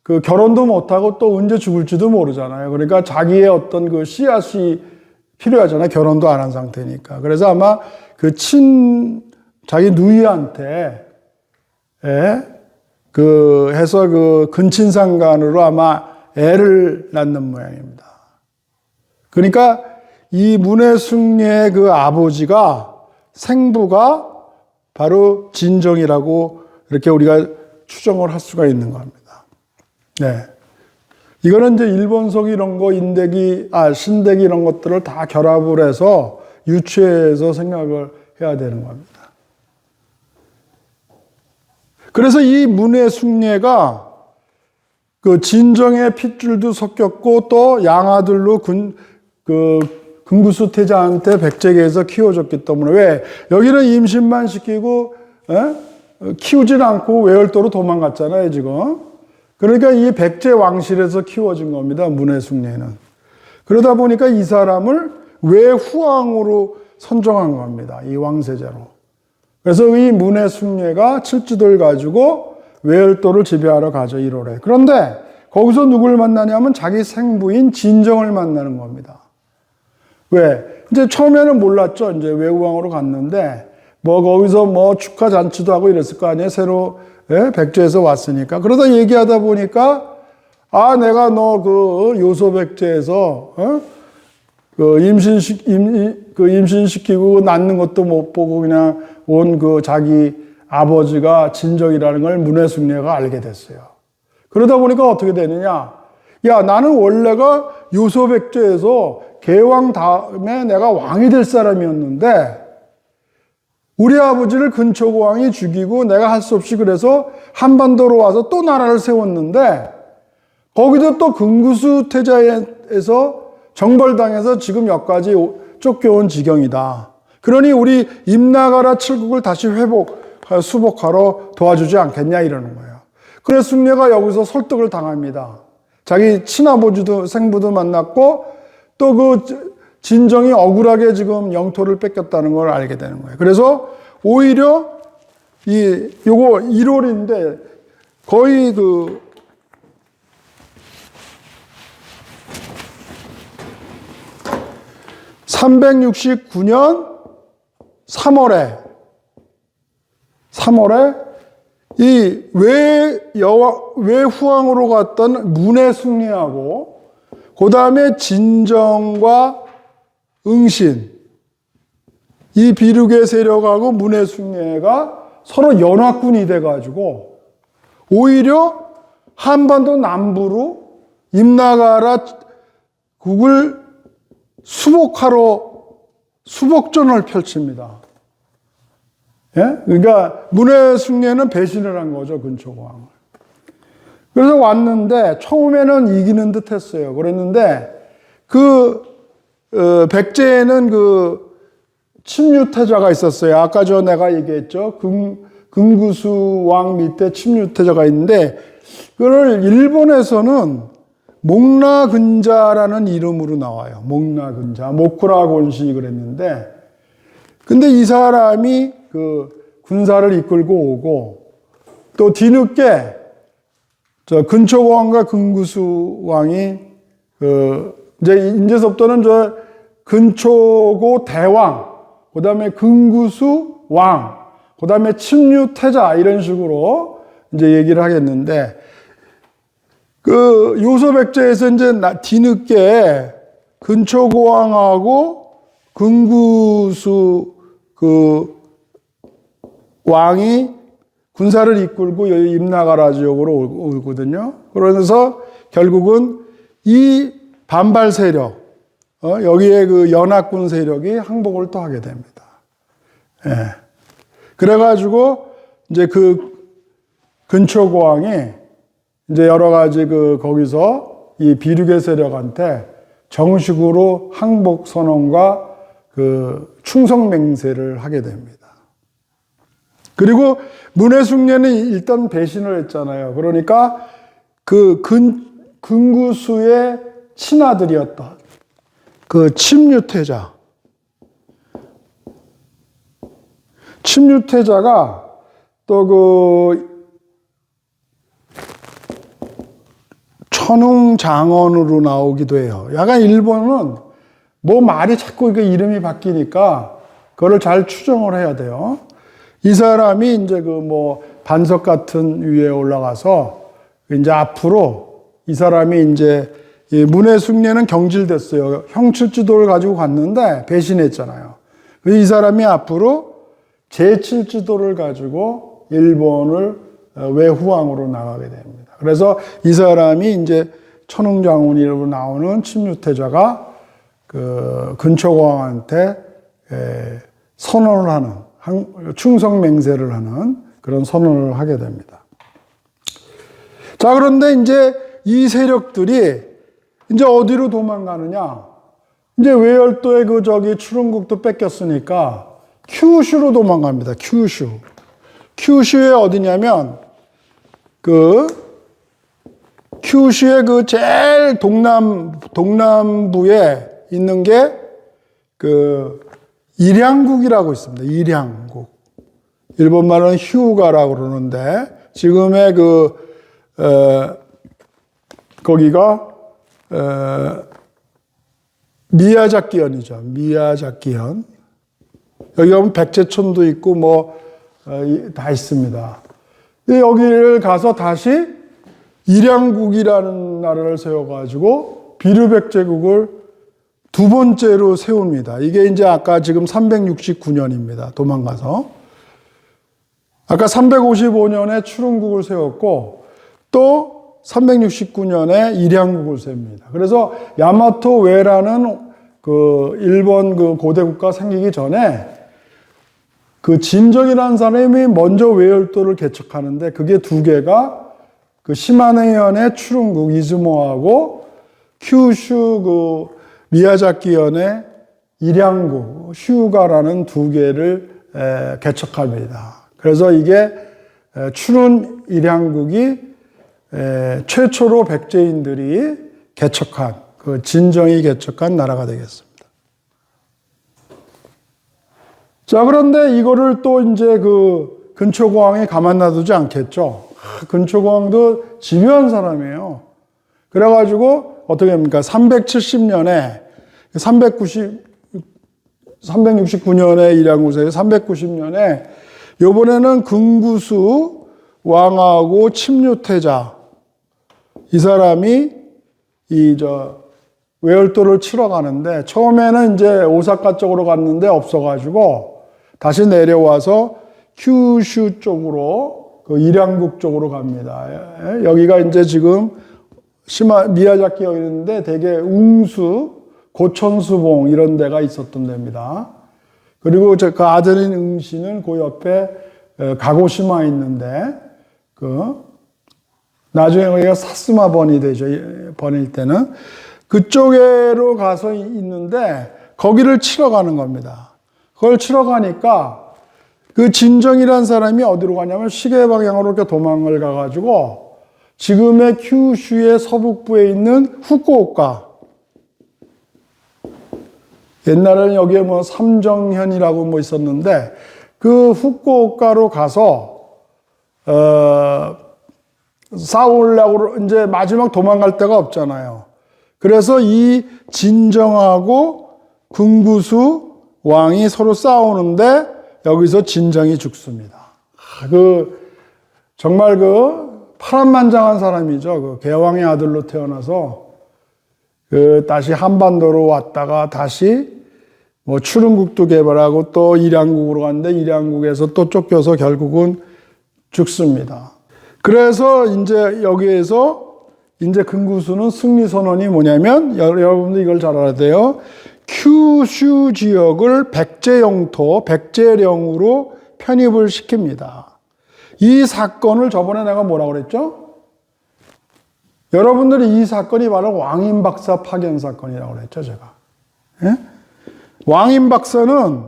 그 결혼도 못하고 또 언제 죽을지도 모르잖아요. 그러니까 자기의 어떤 그 씨앗이 필요하잖아요. 결혼도 안 한 상태니까. 그래서 아마 그 자기 누이한테 그 해서 그 근친상간으로 아마 애를 낳는 모양입니다. 그러니까 이 문해숭례의 그 아버지가 생부가 바로 진정이라고 이렇게 우리가 추정을 할 수가 있는 겁니다. 네. 이거는 이제 일본석 이런 거, 신대기 이런 것들을 다 결합을 해서 유추해서 생각을 해야 되는 겁니다. 그래서 이 문의 숭례가 그 진정의 핏줄도 섞였고 또 양아들로 금구수 태자한테 백제계에서 키워줬기 때문에 왜 여기는 임신만 시키고 키우질 않고 외월도로 도망갔잖아요 지금. 그러니까 이 백제 왕실에서 키워진 겁니다 문의 숭례는. 그러다 보니까 이 사람을 외후왕으로 선정한 겁니다 이 왕세자로. 그래서 이 문의 숭례가 칠지도를 가지고 외월도를 지배하러 가죠 1월에. 그런데 거기서 누굴 만나냐면 자기 생부인 진정을 만나는 겁니다. 왜? 이제 처음에는 몰랐죠. 이제 외후왕으로 갔는데 뭐 거기서 뭐 축하 잔치도 하고 이랬을 거 아니에요. 새로 백제에서 왔으니까. 그러다 얘기하다 보니까 아 내가 너 그 요소 백제에서 임신시키고 낳는 것도 못 보고 그냥 온 그 자기 아버지가 진정이라는 걸 문의 숭례가 알게 됐어요. 그러다 보니까 어떻게 되느냐? 야, 나는 원래가 요소 백제에서 개왕 다음에 내가 왕이 될 사람이었는데 우리 아버지를 근초고왕이 죽이고 내가 할 수 없이 그래서 한반도로 와서 또 나라를 세웠는데 거기도 또 금구수 태자에서 정벌당해서 지금 여기까지 쫓겨온 지경이다. 그러니 우리 임나가라 칠국을 다시 수복하러 도와주지 않겠냐 이러는 거예요. 그래서 숭례가 여기서 설득을 당합니다. 자기 친아버지도 생부도 만났고 또 그 진정이 억울하게 지금 영토를 뺏겼다는 걸 알게 되는 거예요. 그래서 오히려 요거 1월인데 거의 369년 3월에 이 외후왕으로 갔던 문의 숭례하고 그 다음에 진정과 응신 이 비륙의 세력하고 문의 숭례가 서로 연합군이 돼가지고 오히려 한반도 남부로 임나가라 국을 수복하러 수복전을 펼칩니다. 예? 그러니까 문의 숭례는 배신을 한 거죠 근초고왕을. 그래서 왔는데 처음에는 이기는 듯 했어요. 그랬는데 백제에는 침유태자가 있었어요. 아까 내가 얘기했죠. 금구수 왕 밑에 침유태자가 있는데 그걸 일본에서는 목라근자라는 이름으로 나와요. 목라근자, 모쿠라곤시 그랬는데 근데 이 사람이 군사를 이끌고 오고 또 뒤늦게 근초고왕과 금구수 왕이 이제서부터는 근초고 대왕, 그 다음에 금구수 왕, 그 다음에 침유태자 이런 식으로 이제 얘기를 하겠는데 요소백제에서 이제 뒤늦게 근초고왕하고 금구수 왕이 군사를 이끌고 임나가라 지역으로 오거든요. 그러면서 결국은 이 반발 세력, 여기에 연합군 세력이 항복을 또 하게 됩니다. 예. 그래가지고 이제 근초고왕이 이제 여러 가지 거기서 이 비륙의 세력한테 정식으로 항복 선언과 충성 맹세를 하게 됩니다. 그리고 문의 숭례는 일단 배신을 했잖아요. 그러니까 금구수의 친아들이었던 침유태자가 또 천웅장언으로 나오기도 해요. 약간 일본은 뭐 말이 자꾸 이름이 바뀌니까 그거를 잘 추정을 해야 돼요. 이 사람이 이제 반석 같은 위에 올라가서 이제 앞으로 이 사람이 이제 문의 숭례는 경질됐어요. 형칠지도를 가지고 갔는데 배신했잖아요. 이 사람이 앞으로 제7지도를 가지고 일본을 외후왕으로 나가게 됩니다. 그래서 이 사람이 이제 천웅장군이라고 나오는 침유태자가 그 근초고왕한테 선언을 하는, 충성맹세를 하는 그런 선언을 하게 됩니다. 자, 그런데 이제 이 세력들이 이제 어디로 도망가느냐? 이제 외열도의 출흥국도 뺏겼으니까 큐슈로 도망갑니다. 큐슈. 큐슈에 어디냐면 큐슈의 제일 동남부에 있는 게 일양국이라고 있습니다. 일양국. 일본말은 휴가라고 그러는데 지금의 거기가 미야자키현이죠. 미야자키현. 여기 가면 백제촌도 있고 다 있습니다. 여기를 가서 다시 일양국이라는 나라를 세워가지고 비르백제국을 두 번째로 세웁니다. 이게 이제 아까 지금 369년입니다. 도망가서. 아까 355년에 출흥국을 세웠고 또 369년에 일양국을 세웁니다. 그래서 야마토 외라는 일본 고대 국가 생기기 전에 진정이라는 사람이 먼저 외열도를 개척하는데 그게 두 개가 시마네현의 출흥국 이즈모하고 큐슈 미야자키현의 일양국 휴가라는 두 개를 개척합니다. 그래서 이게 출운 일양국이 최초로 백제인들이 개척한 진정이 개척한 나라가 되겠습니다. 자, 그런데 이거를 또 이제 근초고왕이 가만 놔두지 않겠죠. 근초고왕도 집요한 사람이에요. 그래가지고 어떻게 합니까? 370년에 369년에 일양국에서 390년에 요번에는 근구수 왕하고 침유태자 이 사람이 외열도를 치러 가는데 처음에는 이제 오사카 쪽으로 갔는데 없어가지고 다시 내려와서 큐슈 쪽으로 일양국 쪽으로 갑니다. 여기가 이제 지금 미야자키가 있는데 되게 웅수, 고천수봉 이런 데가 있었던 데입니다. 그리고 그 아들인 응시는 그 옆에 가고시마 있는데 나중에 여기가 사스마 번이 되죠. 번일 때는 그쪽으로 가서 있는데 거기를 치러 가는 겁니다. 그걸 치러 가니까 진정이라는 사람이 어디로 가냐면 시계 방향으로 이렇게 도망을 가가지고 지금의 큐슈의 서북부에 있는 후쿠오카. 옛날에는 여기에 삼정현이라고 있었는데 그 후쿠오카로 가서 싸우려고 이제 마지막 도망갈 데가 없잖아요. 그래서 이 진정하고 근구수 왕이 서로 싸우는데 여기서 진정이 죽습니다. 정말 파란만장한 사람이죠. 개왕의 아들로 태어나서 다시 한반도로 왔다가 다시 출흥국도 개발하고 또 일양국으로 갔는데 일양국에서 또 쫓겨서 결국은 죽습니다. 그래서 이제 여기에서 이제 근구수는 승리 선언이 뭐냐면 여러분들 이걸 잘 알아야 돼요. 큐슈 지역을 백제 영토, 백제령으로 편입을 시킵니다. 이 사건을 저번에 내가 뭐라고 그랬죠? 여러분들이 이 사건이 바로 왕인박사 파견 사건이라고 그랬죠, 제가. 예? 왕인박사는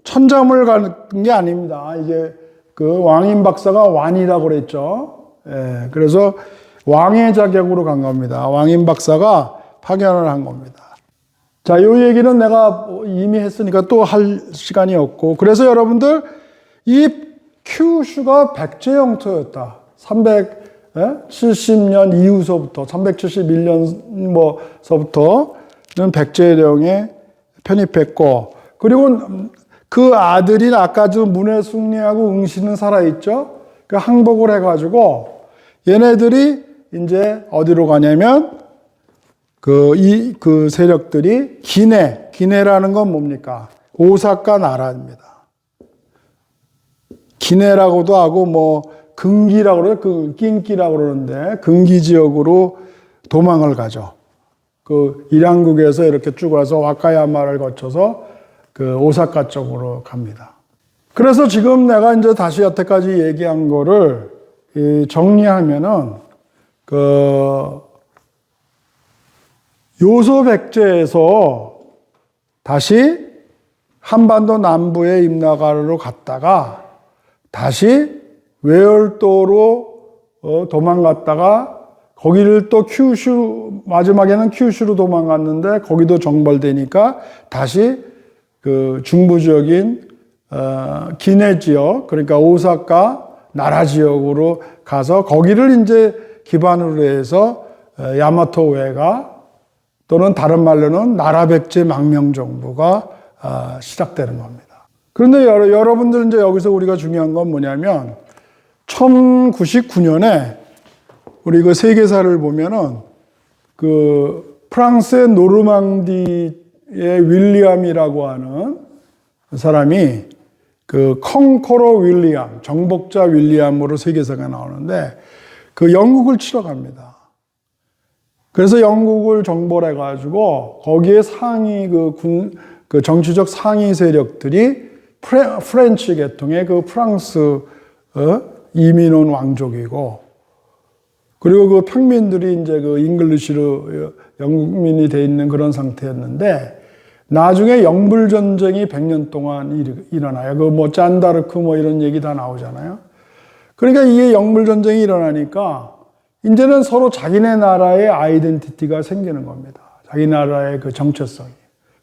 천잠을 간 게 아닙니다. 이게 왕인박사가 완이라고 그랬죠. 예, 그래서 왕의 자격으로 간 겁니다. 왕인박사가 파견을 한 겁니다. 자, 이 얘기는 내가 이미 했으니까 또 할 시간이 없고, 그래서 여러분들 이 큐슈가 백제 영토였다. 370년 이후서부터 371년서부터는 백제령에 편입했고, 그리고 그 아들인 아까 문해숭리하고 응시는 살아있죠. 그 항복을 해가지고 얘네들이 이제 어디로 가냐면 그 세력들이 기내라는 건 뭡니까? 오사카 나라입니다. 기내라고도 하고 근기라고 그래요. 그 낀기라고 그러는데 근기 지역으로 도망을 가죠. 그 일양국에서 이렇게 쭉 와서 와카야마를 거쳐서 그 오사카 쪽으로 갑니다. 그래서 지금 내가 이제 다시 여태까지 얘기한 거를 정리하면은 그 요소 백제에서 다시 한반도 남부의 임나가르로 갔다가 다시 외월도로 도망갔다가 거기를 또 큐슈, 마지막에는 큐슈로 도망갔는데 거기도 정벌되니까 다시 그 중부 지역인 기내 지역, 그러니까 오사카 나라 지역으로 가서 거기를 이제 기반으로 해서 야마토웨가 또는 다른 말로는 나라백제 망명정부가 시작되는 겁니다. 그런데 여러분들 이제 여기서 우리가 중요한 건 뭐냐면 1099년에 우리 그 세계사를 보면은 그 프랑스의 노르망디의 윌리엄이라고 하는 사람이 그 컨커러 윌리엄, 정복자 윌리엄으로 세계사가 나오는데 그 영국을 치러 갑니다. 그래서 영국을 정벌해 가지고 거기에 상위 그 정치적 상위 세력들이 프렌치 계통의 그 프랑스 이민온 왕족이고, 그리고 그 평민들이 이제 그 잉글리시로 영국민이 돼 있는 그런 상태였는데, 나중에 영불전쟁이 100년 동안 일어나요. 그 뭐 짠다르크 뭐 이런 얘기 다 나오잖아요. 그러니까 이게 영불전쟁이 일어나니까 이제는 서로 자기네 나라의 아이덴티티가 생기는 겁니다. 자기 나라의 그 정체성이.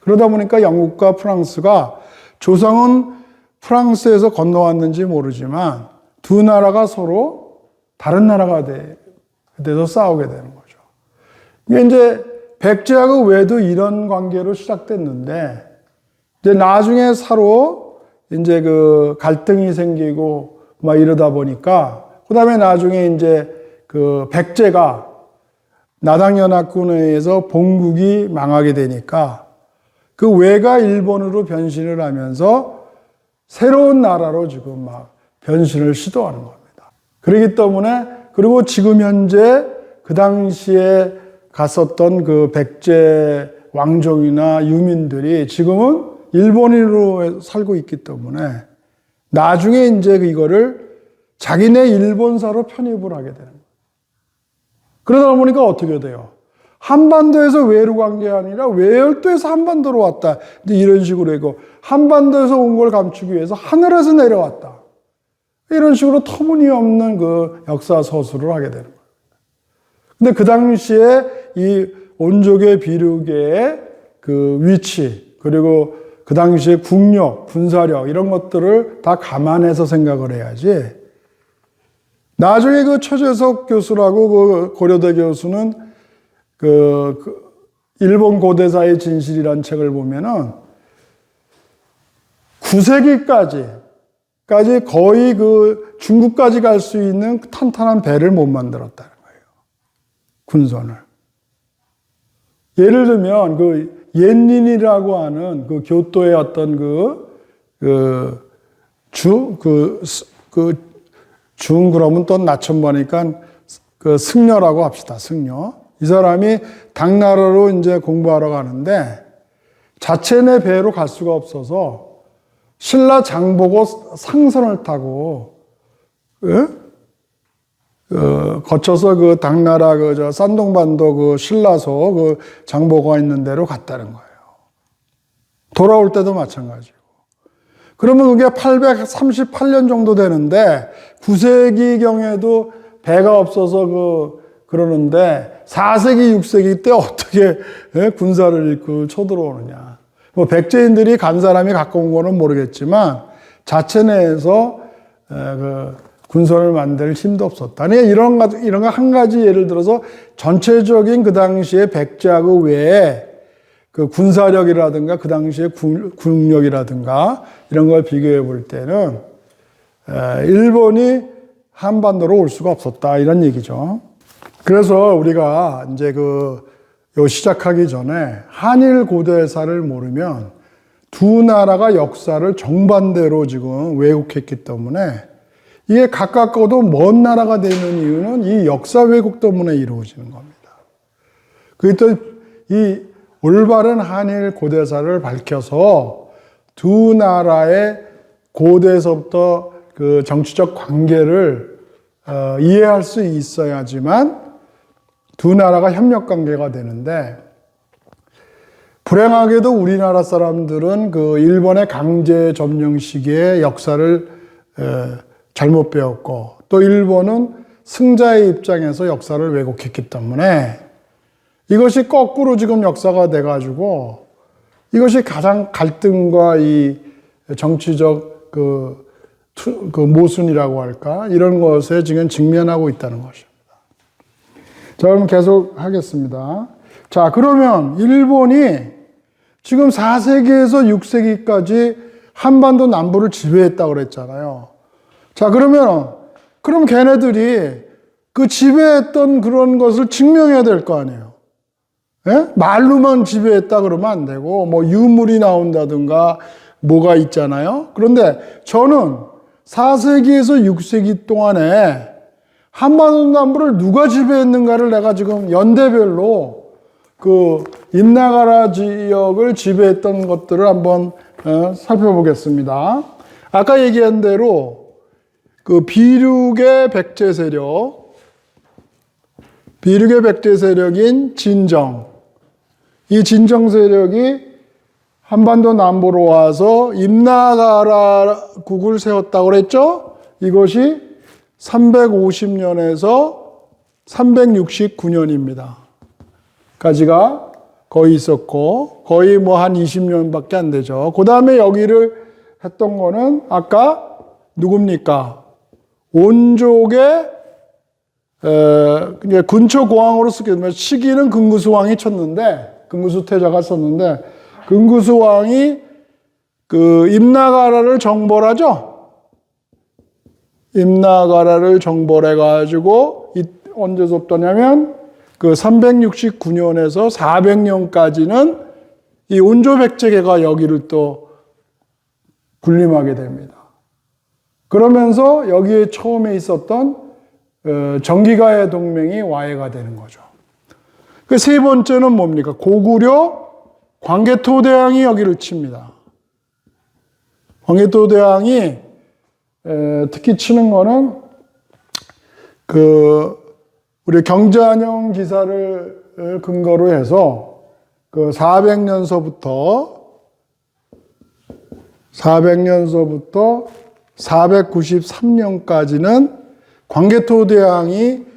그러다 보니까 영국과 프랑스가 조선은 프랑스에서 건너왔는지 모르지만 두 나라가 서로 다른 나라가 돼서 싸우게 되는 거죠. 이게 이제 백제하고 외도 이런 관계로 시작됐는데, 이제 나중에 서로 이제 그 갈등이 생기고 막 이러다 보니까, 그 다음에 나중에 이제 그 백제가 나당연합군에 의해서 본국이 망하게 되니까 그 외가 일본으로 변신을 하면서 새로운 나라로 지금 막 변신을 시도하는 겁니다. 그렇기 때문에, 그리고 지금 현재 그 당시에 갔었던 그 백제 왕족이나 유민들이 지금은 일본인으로 살고 있기 때문에 나중에 이제 이거를 자기네 일본사로 편입을 하게 되는 거예요. 그러다 보니까 어떻게 돼요? 한반도에서 외루 간 게 아니라 외열도에서 한반도로 왔다. 이제 이런 식으로 했고, 한반도에서 온 걸 감추기 위해서 하늘에서 내려왔다. 이런 식으로 터무니없는 그 역사 서술을 하게 되는 거예요. 근데 그 당시에 이 온족의 비류계의 그 위치, 그리고 그 당시에 국력, 군사력, 이런 것들을 다 감안해서 생각을 해야지. 나중에 그 최재석 교수라고 그 고려대 교수는 그 일본 고대사의 진실이라는 책을 보면은 9세기까지 거의 그 중국까지 갈 수 있는 탄탄한 배를 못 만들었다는 거예요. 군선을. 예를 들면 그 옌린이라고 하는 그 교토의 어떤 그러면 또 낮춰보니까 그 승려라고 합시다. 승려. 이 사람이 당나라로 이제 공부하러 가는데 자체네 배로 갈 수가 없어서 신라 장보고 상선을 타고 거쳐서 그 당나라 산동반도 그 신라소 그 장보고가 있는 데로 갔다는 거예요. 돌아올 때도 마찬가지고. 그러면 그게 838년 정도 되는데 9세기경에도 배가 없어서 그러는데 4세기, 6세기 때 어떻게 군사를 이끌고 쳐들어오느냐. 뭐 백제인들이 간 사람이 갖고 온 거는 모르겠지만 자체 내에서 그 군선을 만들 힘도 없었다. 이런 거 한 가지 예를 들어서 전체적인 그 당시에 백제하고 외에 그 군사력이라든가 그 당시에 국력이라든가 이런 걸 비교해 볼 때는 일본이 한반도로 올 수가 없었다 이런 얘기죠. 그래서 우리가 이제 요 시작하기 전에 한일 고대사를 모르면 두 나라가 역사를 정반대로 지금 왜곡했기 때문에 이게 가깝고도 먼 나라가 되는 이유는 이 역사 왜곡 때문에 이루어지는 겁니다. 그게 또 이 올바른 한일 고대사를 밝혀서 두 나라의 고대에서부터 그 정치적 관계를 이해할 수 있어야지만 두 나라가 협력 관계가 되는데, 불행하게도 우리나라 사람들은 그 일본의 강제 점령 시기의 역사를 잘못 배웠고, 또 일본은 승자의 입장에서 역사를 왜곡했기 때문에 이것이 거꾸로 지금 역사가 돼가지고 이것이 가장 갈등과 이 정치적 그 모순이라고 할까, 이런 것에 지금 직면하고 있다는 것입니다. 자, 그럼 계속 하겠습니다. 자, 그러면 일본이 지금 4세기에서 6세기까지 한반도 남부를 지배했다고 그랬잖아요. 자, 그럼 걔네들이 그 지배했던 그런 것을 증명해야 될 거 아니에요. 예? 말로만 지배했다 그러면 안 되고, 뭐 유물이 나온다든가 뭐가 있잖아요. 그런데 저는 4세기에서 6세기 동안에 한반도 남부를 누가 지배했는가를 내가 지금 연대별로 그 임나가라 지역을 지배했던 것들을 한번 살펴보겠습니다. 아까 얘기한 대로 그 비륙의 백제 세력인 진정, 이 진정 세력이 한반도 남부로 와서 임나가라국을 세웠다고 그랬죠? 이것이 350년에서 369년입니다. 까지가 거의 있었고, 거의 뭐 한 20년밖에 안 되죠. 그 다음에 여기를 했던 거는 아까 누굽니까? 온족의 근처 고왕으로 쓰게 되면, 시기는 금구수 왕이 쳤는데, 금구수 태자가 썼는데, 금구수 왕이 그 임나가라를 정벌하죠. 임나가라를 정벌해가지고 언제부터냐면 그 369년에서 400년까지는 이 온조백제계가 여기를 또 군림하게 됩니다. 그러면서 여기에 처음에 있었던 정기가의 동맹이 와해가 되는 거죠. 그 세 번째는 뭡니까? 고구려 광개토대왕이 여기를 칩니다. 광개토대왕이 특히 치는 거는 그 우리 경자년 기사를 근거로 해서 그 400년서부터 493년까지는 광개토대왕이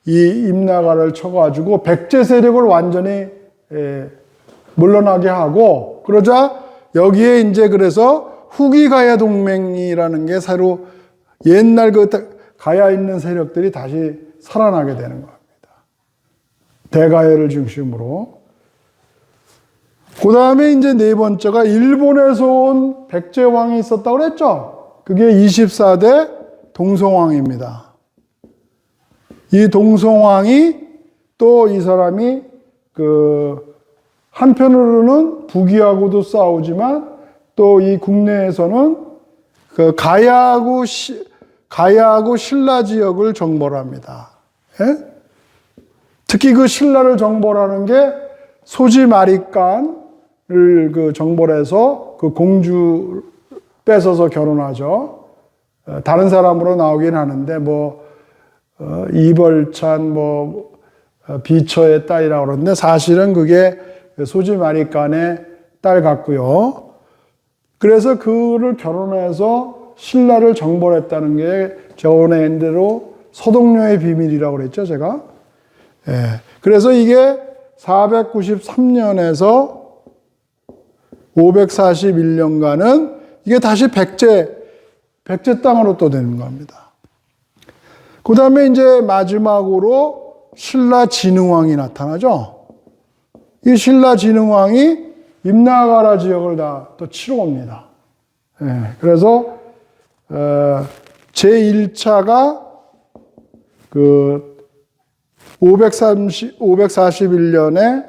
이 임나가를 쳐가지고 백제 세력을 완전히 물러나게 하고, 그러자 여기에 이제 그래서 후기 가야 동맹이라는 게 새로 옛날 그 가야 있는 세력들이 다시 살아나게 되는 겁니다. 대가야를 중심으로. 그 다음에 이제 네 번째가 일본에서 온 백제왕이 있었다고 그랬죠? 그게 24대 동성왕입니다. 이 동성왕이 또 이 사람이 그 한편으로는 북이하고도 싸우지만 또 이 국내에서는 그 가야하고 신라 지역을 정벌합니다. 예? 특히 그 신라를 정벌하는 게 소지마리간을 그 정벌해서 그 공주 뺏어서 결혼하죠. 다른 사람으로 나오긴 하는데 뭐 이벌찬 비처의 딸이라고 그러는데 사실은 그게 소지마리간의 딸 같고요. 그래서 그를 결혼해서 신라를 정벌했다는 게 저번에 대로 서동료의 비밀이라고 그랬죠, 제가. 예. 그래서 이게 493년에서 541년간은 이게 다시 백제 땅으로 또 되는 겁니다. 그 다음에 이제 마지막으로 신라 진흥왕이 나타나죠. 이 신라 진흥왕이 임나가라 지역을 다 또 치러 옵니다. 예, 그래서 제1차가 그 541년에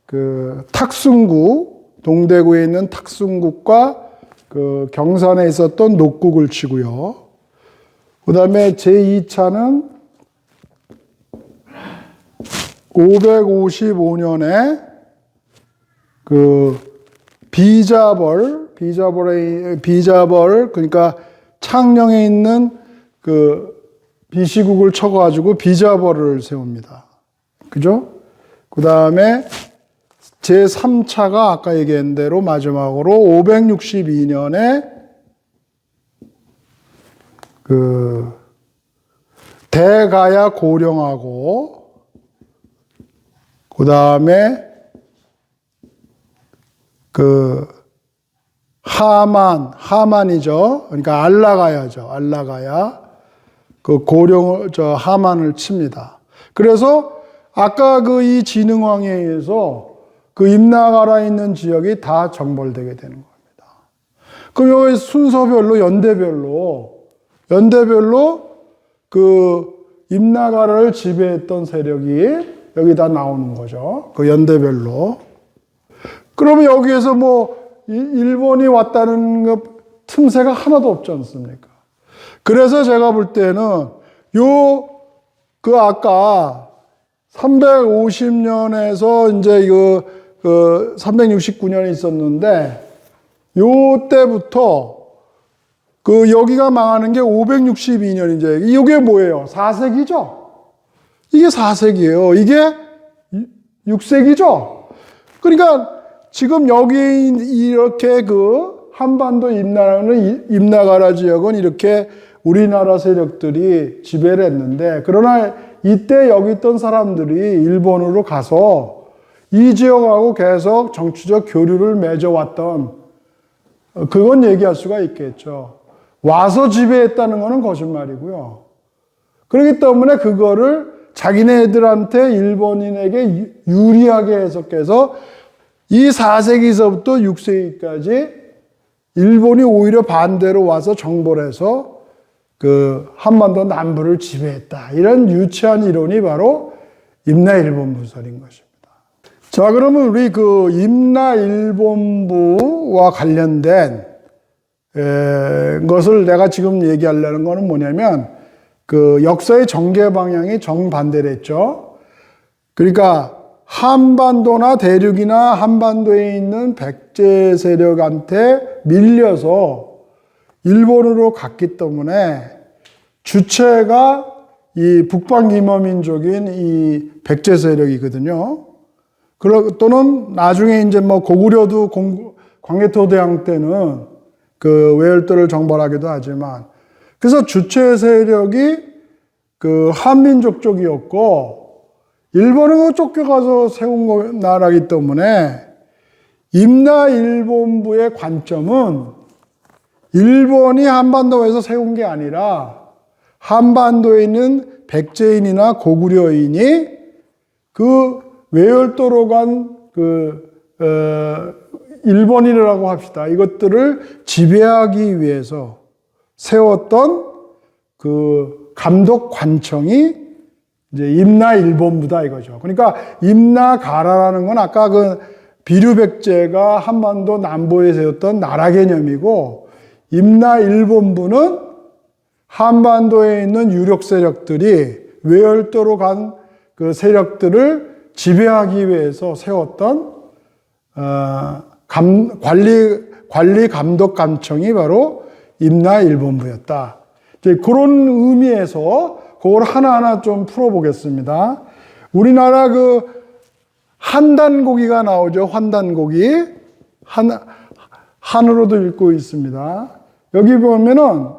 그 탁순국, 동대구에 있는 탁순국과 그 경산에 있었던 녹국을 치고요. 그 다음에 제2차는 555년에 그 비자벌, 그러니까 창녕에 있는 그 비시국을 쳐가지고 비자벌을 세웁니다. 그죠? 그 다음에 제3차가 아까 얘기한 대로 마지막으로 562년에 그 대가야 고령하고 그 다음에 그 하만이죠. 그러니까 알라가야 그 고령을 하만을 칩니다. 그래서 아까 그 이 진흥왕에 의해서 그 임나가라에 있는 지역이 다 정벌되게 되는 겁니다. 그럼 여기 순서별로 연대별로 그 임나가라를 지배했던 세력이 여기 다 나오는 거죠. 그 연대별로. 그러면 여기에서 뭐 일본이 왔다는 것 틈새가 하나도 없지 않습니까? 그래서 제가 볼 때는 그 아까 350년에서 이제 그 369년이 있었는데 요 때부터 그 여기가 망하는 게 562년이죠. 이게 뭐예요? 4세기죠? 이게 4세기예요. 이게 6세기죠? 그러니까 지금 여기 이렇게 그 한반도 임나가라 지역은 이렇게 우리나라 세력들이 지배를 했는데, 그러나 이때 여기 있던 사람들이 일본으로 가서 이 지역하고 계속 정치적 교류를 맺어왔던, 그건 얘기할 수가 있겠죠. 와서 지배했다는 것은 거짓말이고요. 그렇기 때문에 그거를 자기네들한테 일본인에게 유리하게 해석해서 이 4세기서부터 6세기까지 일본이 오히려 반대로 와서 정벌해서 그 한반도 남부를 지배했다. 이런 유치한 이론이 바로 임나일본부설인 것입니다. 자, 그러면 우리 그 임나일본부와 관련된 것을 내가 지금 얘기하려는 거는 뭐냐면 그 역사의 전개 방향이 정반대로 했죠. 그러니까 한반도나 대륙이나 한반도에 있는 백제 세력한테 밀려서 일본으로 갔기 때문에 주체가 이 북방기머민족인 이 백제 세력이거든요. 또는 나중에 이제 뭐 고구려도 광해토대왕 때는 그 외열도를 정벌하기도 하지만, 그래서 주체 세력이 그 한민족 쪽이었고 일본은 쫓겨가서 세운 나라이기 때문에 임나일본부의 관점은 일본이 한반도에서 세운 게 아니라 한반도에 있는 백제인이나 고구려인이 그 외열도로 간 일본인이라고 합시다. 이것들을 지배하기 위해서 세웠던 그 감독 관청이 이제 임나일본부다 이거죠. 그러니까 임나가라라는 건 아까 그 비류백제가 한반도 남부에 세웠던 나라 개념이고, 임나일본부는 한반도에 있는 유력 세력들이 외열도로 간 그 세력들을 지배하기 위해서 세웠던 관리 감독 관청이 바로 임나일본부였다. 이제 그런 의미에서 그걸 하나하나 좀 풀어보겠습니다. 우리나라 그 한단고기가 나오죠. 환단고기. 한으로도 읽고 있습니다. 여기 보면은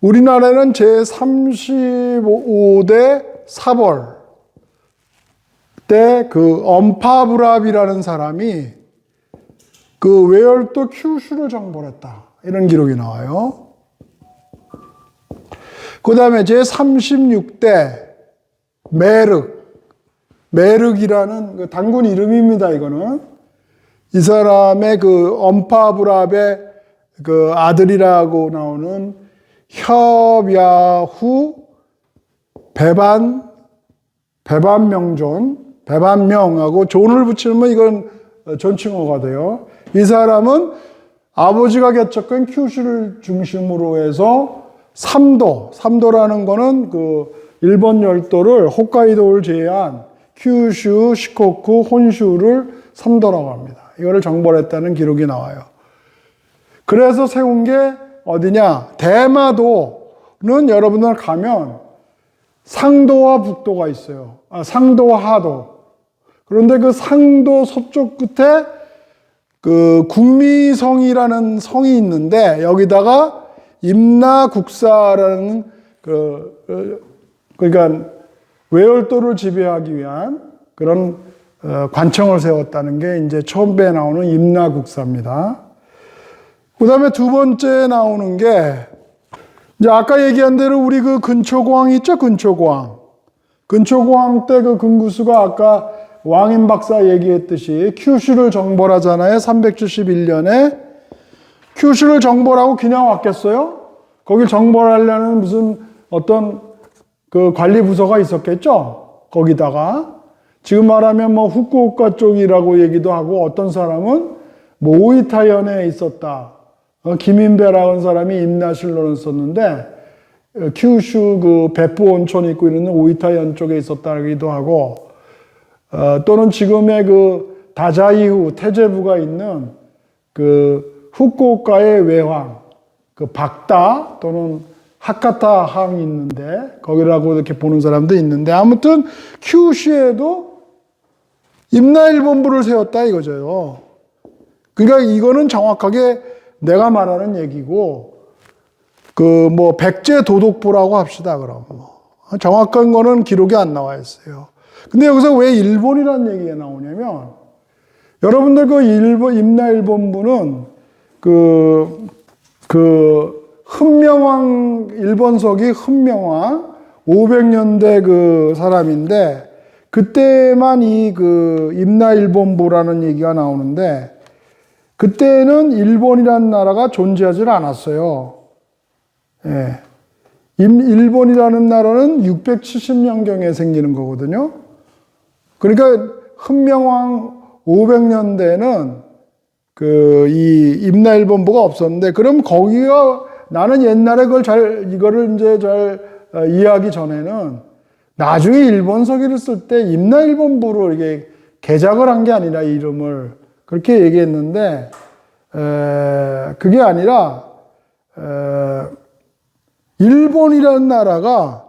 우리나라는 제35대 사벌 때 그 엄파부랍이라는 사람이 그 외열도 큐슈를 정벌했다. 이런 기록이 나와요. 그 다음에 제36대 메륵이라는 그 단군 이름입니다. 이거는 이 사람의 그 엄파부랍의 그 아들이라고 나오는 협야후 배반명하고 존을 붙이면 이건 존칭어가 돼요. 이 사람은 아버지가 개척한 큐슈를 중심으로 해서 삼도라는 거는 그 일본 열도를 홋카이도를 제외한 큐슈, 시코쿠, 혼슈를 삼도라고 합니다. 이거를 정벌했다는 기록이 나와요. 그래서 세운 게 어디냐? 대마도는 여러분들 가면 상도와 북도가 있어요. 상도와 하도. 그런데 그 상도 서쪽 끝에 그 국미성이라는 성이 있는데 여기다가 임나국사라는 그러니까 외열도를 지배하기 위한 그런 관청을 세웠다는 게 이제 처음에 나오는 임나국사입니다. 그 다음에 두 번째 나오는 게 이제 아까 얘기한 대로 우리 그 근초고항 있죠? 근초고항 때 그 금구수가 아까 왕인 박사 얘기했듯이 큐슈를 정벌하잖아요. 371년에 큐슈를 정벌하고 그냥 왔겠어요? 거길 정벌하려는 무슨 어떤 그 관리 부서가 있었겠죠? 거기다가 지금 말하면 뭐 후쿠오카 쪽이라고 얘기도 하고 어떤 사람은 뭐 오이타현에 있었다. 김인배라는 사람이 임나실로는 썼는데 큐슈 그 베프 온천이 있고 있는 오이타현 쪽에 있었다기도 하고 또는 지금의 그 다자이후 태제부가 있는 그 후쿠오카의 외황 그 박다 또는 하카타 항이 있는데 거기라고 이렇게 보는 사람도 있는데 아무튼 큐슈에도 임나일본부를 세웠다 이거죠. 그러니까 이거는 정확하게 내가 말하는 얘기고 그 뭐 백제 도독부라고 합시다 그럼 정확한 거는 기록이 안 나와 있어요. 근데 여기서 왜 일본이라는 얘기가 나오냐면 여러분들 그 임나일본부는 그 흠명왕 일본서기 흠명왕 500년대 그 사람인데 그때만 이 그 임나일본부라는 얘기가 나오는데 그때는 일본이라는 나라가 존재하지 않았어요. 예. 일본이라는 나라는 670년경에 생기는 거거든요. 그러니까 흠명왕 500년대에는 이 임나일본부가 없었는데 그럼 거기가 나는 옛날에 이거를 이제 잘 이해하기 전에는 나중에 일본서기를 쓸 때 임나일본부로 이게 개작을 한 게 아니라 이름을 그렇게 얘기했는데 그게 아니라 일본이라는 나라가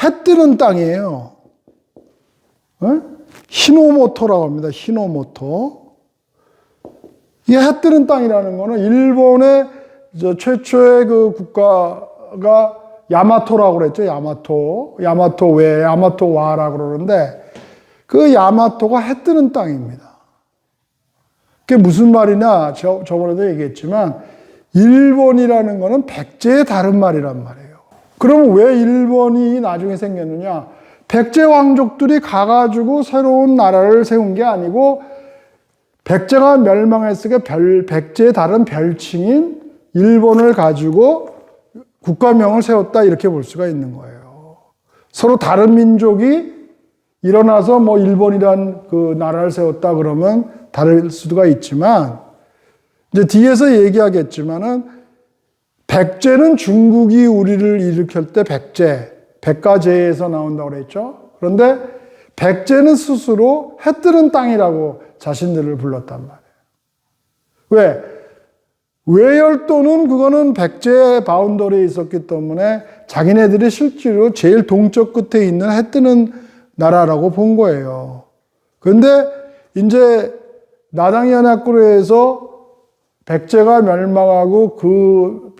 해 뜨는 땅이에요. 히노모토라고 합니다. 히노모토. 이 해 뜨는 땅이라는 거는 일본의 최초의 그 국가가 야마토라고 그랬죠. 야마토 외, 야마토와라고 그러는데 그 야마토가 해 뜨는 땅입니다. 그게 무슨 말이냐? 저번에도 얘기했지만 일본이라는 거는 백제의 다른 말이란 말이에요. 그럼 왜 일본이 나중에 생겼느냐? 백제 왕족들이 가가지고 새로운 나라를 세운 게 아니고 백제가 멸망했으니까 백제의 다른 별칭인 일본을 가지고 국가명을 세웠다 이렇게 볼 수가 있는 거예요. 서로 다른 민족이 일어나서 뭐 일본이란 그 나라를 세웠다 그러면 다를 수가 있지만 이제 뒤에서 얘기하겠지만은 백제는 중국이 우리를 일으킬 때 백가제에서 나온다고 그랬죠. 그런데 백제는 스스로 해 뜨는 땅이라고 자신들을 불렀단 말이에요. 왜? 외열도는 그거는 백제 바운더리에 있었기 때문에 자기네들이 실제로 제일 동쪽 끝에 있는 해 뜨는 나라라고 본 거예요. 그런데 이제 나당연합구로에서 백제가 멸망하고 그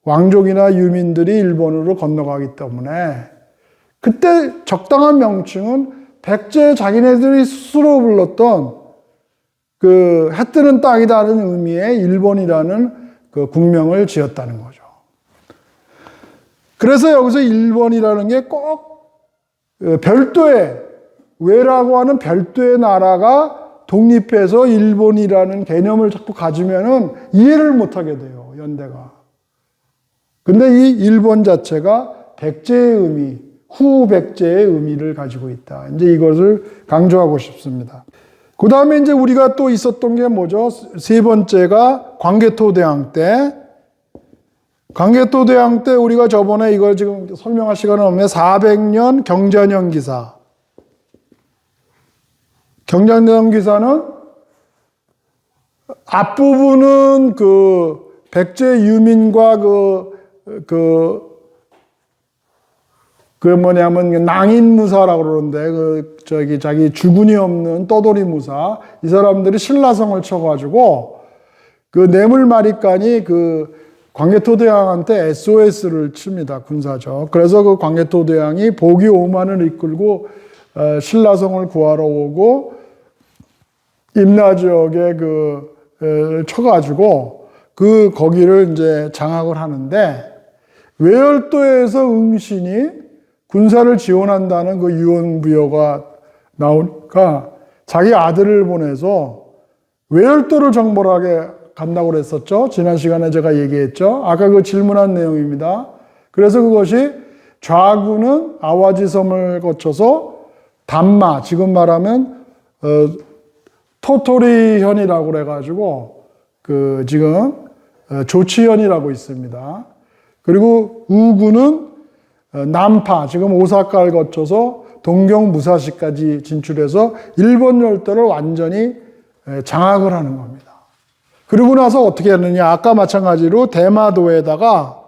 왕족이나 유민들이 일본으로 건너가기 때문에 그때 적당한 명칭은 백제 자기네들이 스스로 불렀던 그 해 뜨는 땅이다는 의미의 일본이라는 그 국명을 지었다는 거죠. 그래서 여기서 일본이라는 게 꼭 별도의 외라고 하는 별도의 나라가 독립해서 일본이라는 개념을 자꾸 가지면은 이해를 못하게 돼요, 연대가. 근데 이 일본 자체가 백제의 의미, 후백제의 의미를 가지고 있다. 이제 이것을 강조하고 싶습니다. 그 다음에 이제 우리가 또 있었던 게 뭐죠? 세 번째가 광개토대왕 때, 광개토대왕 때 우리가 저번에 이걸 지금 설명할 시간은 없네. 400년 경자년 기사. 경자년 기사는 앞부분은 그 백제 유민과 뭐냐면 낭인무사라고 그러는데 자기 주군이 없는 떠돌이 무사 이 사람들이 신라성을 쳐가지고 그 뇌물마리간이 광개토대왕한테 SOS를 칩니다. 군사적. 그래서 그 광개토대왕이 보기 5만을 이끌고 신라성을 구하러 오고 임나 지역에 쳐가지고 거기를 이제 장악을 하는데 외열도에서 응신이 군사를 지원한다는 그 유언부여가 나오니까 자기 아들을 보내서 외열도를 정벌하게 간다고 그랬었죠. 지난 시간에 제가 얘기했죠. 아까 그 질문한 내용입니다. 그래서 그것이 좌군은 아와지섬을 거쳐서 담마, 지금 말하면 토토리현이라고 그래가지고 지금 조치현이라고 있습니다. 그리고 우군은 남파, 지금 오사카를 거쳐서 동경 무사시까지 진출해서 일본 열도를 완전히 장악을 하는 겁니다. 그리고 나서 어떻게 했느냐. 아까 마찬가지로 대마도에다가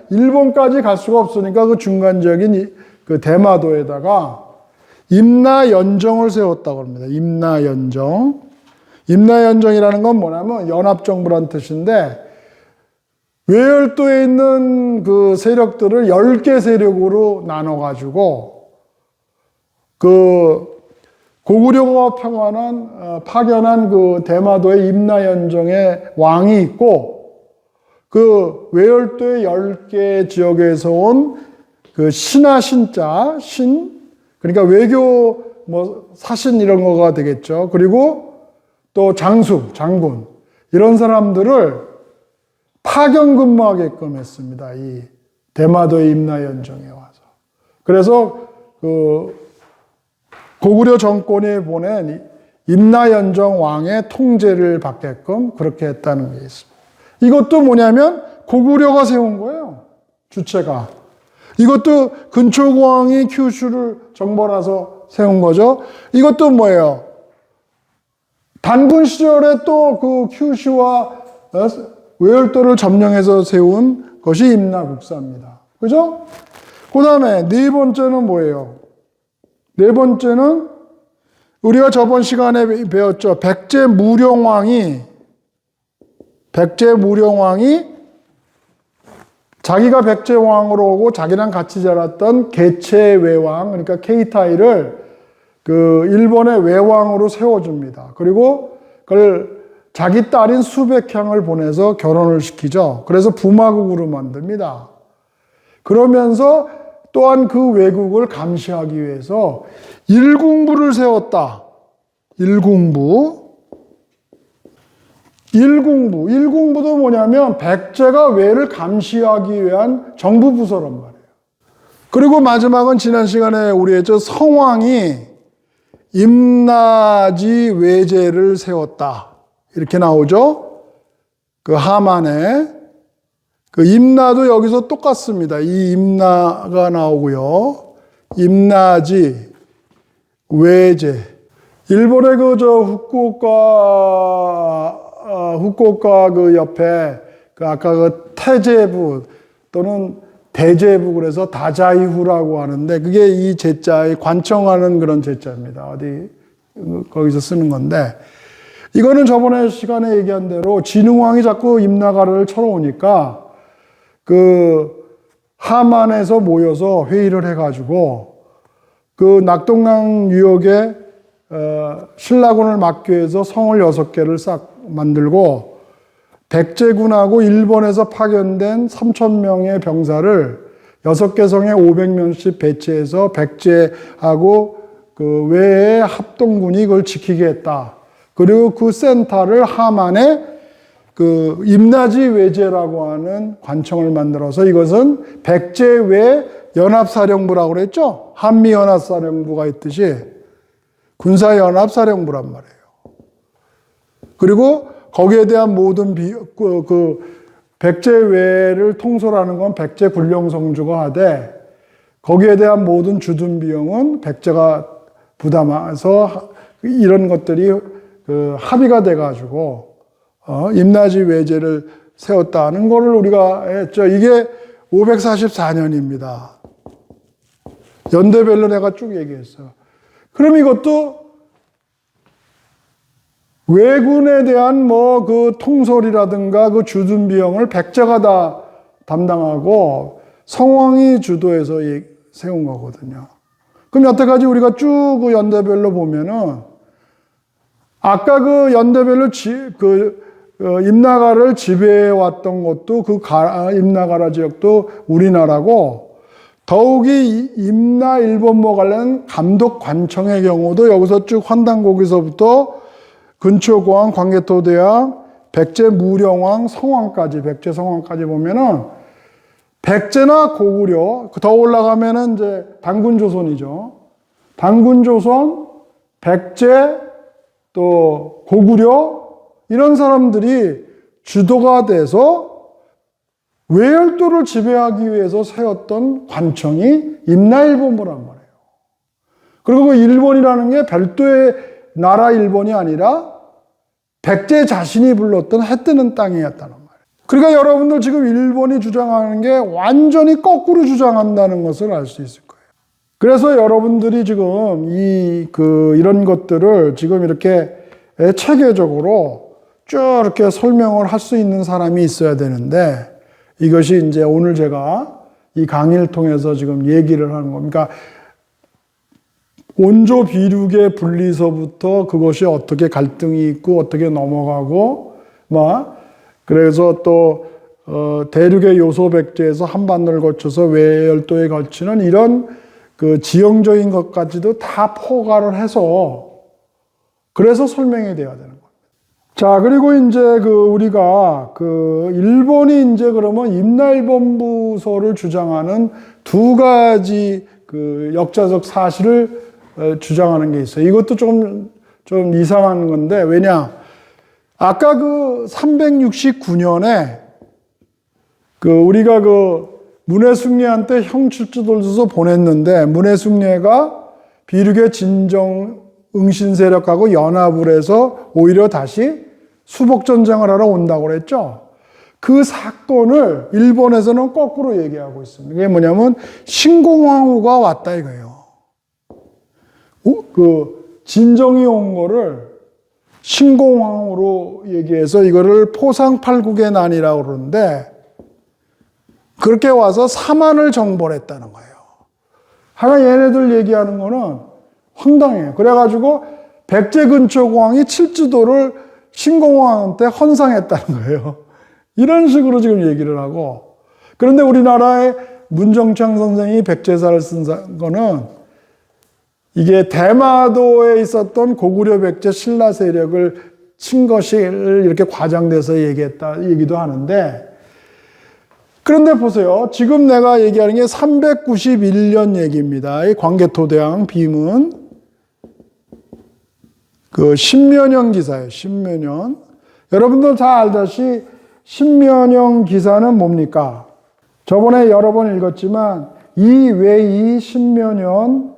일본까지 갈 수가 없으니까 그 중간적인 대마도에다가 임나연정을 세웠다고 합니다. 임나연정. 임나연정이라는 건 뭐냐면 연합정부란 뜻인데 외열도에 있는 그 세력들을 10개 세력으로 나눠가지고 고구려가 파견한 그 대마도의 임나연정의 왕이 있고 그 외열도의 10개 지역에서 온 그 신하신자, 그러니까 외교 사신 이런 거가 되겠죠. 그리고 또 장군 이런 사람들을 파견 근무하게끔 했습니다. 이 대마도의 임나연정에 와서. 그래서 고구려 정권이 보낸 임나연정 왕의 통제를 받게끔 그렇게 했다는 게 있습니다. 이것도 뭐냐면 고구려가 세운 거예요. 주체가. 이것도 근초고왕이 큐슈를 정벌해서 세운 거죠. 이것도 뭐예요? 단군 시절에 또 그 큐슈와 외열도를 점령해서 세운 것이 임나국사입니다. 그죠? 그 다음에 네 번째는 뭐예요? 네 번째는 우리가 저번 시간에 배웠죠. 백제무령왕이 자기가 백제왕으로 오고 자기랑 같이 자랐던 개체외왕, 그러니까 케이타이를 일본의 외왕으로 세워줍니다. 그리고 그걸 자기 딸인 수백향을 보내서 결혼을 시키죠. 그래서 부마국으로 만듭니다. 그러면서 또한 그 왜국을 감시하기 위해서 일궁부를 세웠다. 일궁부도 뭐냐면 백제가 왜를 감시하기 위한 정부 부서란 말이에요. 그리고 마지막은 지난 시간에 우리 했죠. 성왕이 임나지 외제를 세웠다. 이렇게 나오죠. 그 하만에. 임나도 여기서 똑같습니다. 이 임나가 나오고요. 임나지 외제. 일본의 후쿠오카 그 옆에 아까 태제부 또는 대제부 그래서 다자이후라고 하는데 그게 이 제자의 관청하는 그런 제자입니다. 거기서 쓰는 건데 이거는 저번에 시간에 얘기한 대로 진흥왕이 자꾸 임나가를 쳐놓으니까 하만에서 모여서 회의를 해가지고 낙동강 유역에 신라군을 막기 위해서 성을 6개를 싹 만들고 백제군하고 일본에서 파견된 3,000명의 병사를 6개 성에 500명씩 배치해서 백제하고 외의 합동군이 그걸 지키게 했다. 그리고 그 센터를 하만에 임나지 외제라고 하는 관청을 만들어서 이것은 백제외 연합사령부라고 그랬죠. 한미연합사령부가 있듯이 군사연합사령부란 말이에요. 그리고 거기에 대한 모든 백제 외를 통솔하는 건 백제 군령성주가 하되 거기에 대한 모든 주둔 비용은 백제가 부담해서 이런 것들이 합의가 돼가지고 임나지 외제를 세웠다는 것을 우리가 했죠. 이게 544년입니다. 연대별로 내가 쭉 얘기했어요. 그럼 이것도 왜군에 대한 그 통솔이라든가 그 주둔 비용을 백제가 다 담당하고 성왕이 주도해서 세운 거거든요. 그럼 여태까지 우리가 쭉 그 연대별로 보면은 아까 그 연대별로 임나가를 지배해 왔던 것도 임나가라 지역도 우리나라고 더욱이 임나 일본모 관련 감독 관청의 경우도 여기서 쭉 환단고기서부터 근초고왕, 광개토대왕, 백제 무령왕, 성왕까지 백제 성왕까지 보면은 백제나 고구려 더 올라가면은 이제 단군조선이죠. 단군조선, 백제 또 고구려 이런 사람들이 주도가 돼서 외열도를 지배하기 위해서 세웠던 관청이 임나일본부란 말이에요. 그리고 그 일본이라는 게 별도의 나라 일본이 아니라 백제 자신이 불렀던 해 뜨는 땅이었다는 말이에요. 그러니까 여러분들 지금 일본이 주장하는 게 완전히 거꾸로 주장한다는 것을 알 수 있을 거예요. 그래서 여러분들이 지금 이런 것들을 지금 이렇게 체계적으로 쭉 이렇게 설명을 할 수 있는 사람이 있어야 되는데 이것이 이제 오늘 제가 이 강의를 통해서 지금 얘기를 하는 겁니다. 그러니까 원조 비륙의 분리서부터 그것이 어떻게 갈등이 있고 어떻게 넘어가고 그래서 또 대륙의 요소백제에서 한반도를 거쳐서 외열도에 걸치는 이런 그 지형적인 것까지도 다 포괄을 해서 그래서 설명이 돼야 되는 겁니다. 자, 그리고 이제 우리가 일본이 이제 그러면 임나일본부서를 주장하는 두 가지 역사적 사실을 주장하는 게 있어요. 이것도 좀 이상한 건데, 왜냐? 아까 369년에 우리가 문해숭례한테 형출주돌서서 보냈는데, 문해숭례가 비륙의 진정 응신 세력하고 연합을 해서 오히려 다시 수복전쟁을 하러 온다고 그랬죠. 그 사건을 일본에서는 거꾸로 얘기하고 있습니다. 그게 뭐냐면 신공황후가 왔다 이거예요. 진정이 온 거를 신공황후로 얘기해서 이거를 포상팔국의 난이라고 그러는데 그렇게 와서 사만을 정벌했다는 거예요. 하나 얘네들 얘기하는 거는 황당해요. 그래가지고 백제 근초공왕이 칠주도를 신공왕한테 헌상했다는 거예요. 이런 식으로 지금 얘기를 하고, 그런데 우리나라의 문정창 선생이 백제사를 쓴 거는 이게 대마도에 있었던 고구려 백제 신라 세력을 친 것이 이렇게 과장돼서 얘기도 하는데, 그런데 보세요. 지금 내가 얘기하는 게 391년 얘기입니다. 이 광개토대왕 비문. 신면영 기사예요. 신면영. 여러분들 다 알다시피 신면영 기사는 뭡니까? 저번에 여러 번 읽었지만 이외이 신면연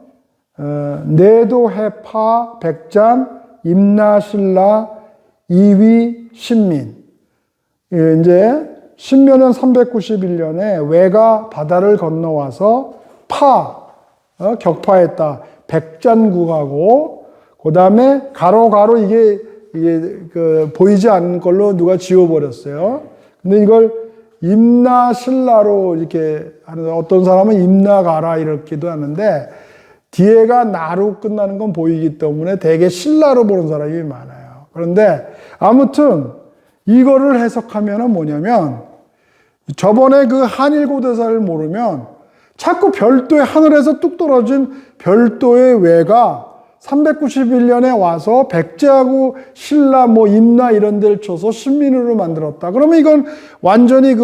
내도해파 백잔 임나신라 이위 신민. 이제 신면연 391년에 외가 바다를 건너와서 격파했다. 백잔국하고 그 다음에 가로 이게 보이지 않는 걸로 누가 지워버렸어요. 근데 이걸 임나신라로 이렇게 하는, 어떤 사람은 임나가라 이렇게도 하는데 뒤에가 나로 끝나는 건 보이기 때문에 대개 신라로 보는 사람이 많아요. 그런데 아무튼 이거를 해석하면 뭐냐면 저번에 한일고대사를 모르면 자꾸 별도의 하늘에서 뚝 떨어진 별도의 외가 391년에 와서 백제하고 신라, 임나 이런 데를 쳐서 신민으로 만들었다. 그러면 이건 완전히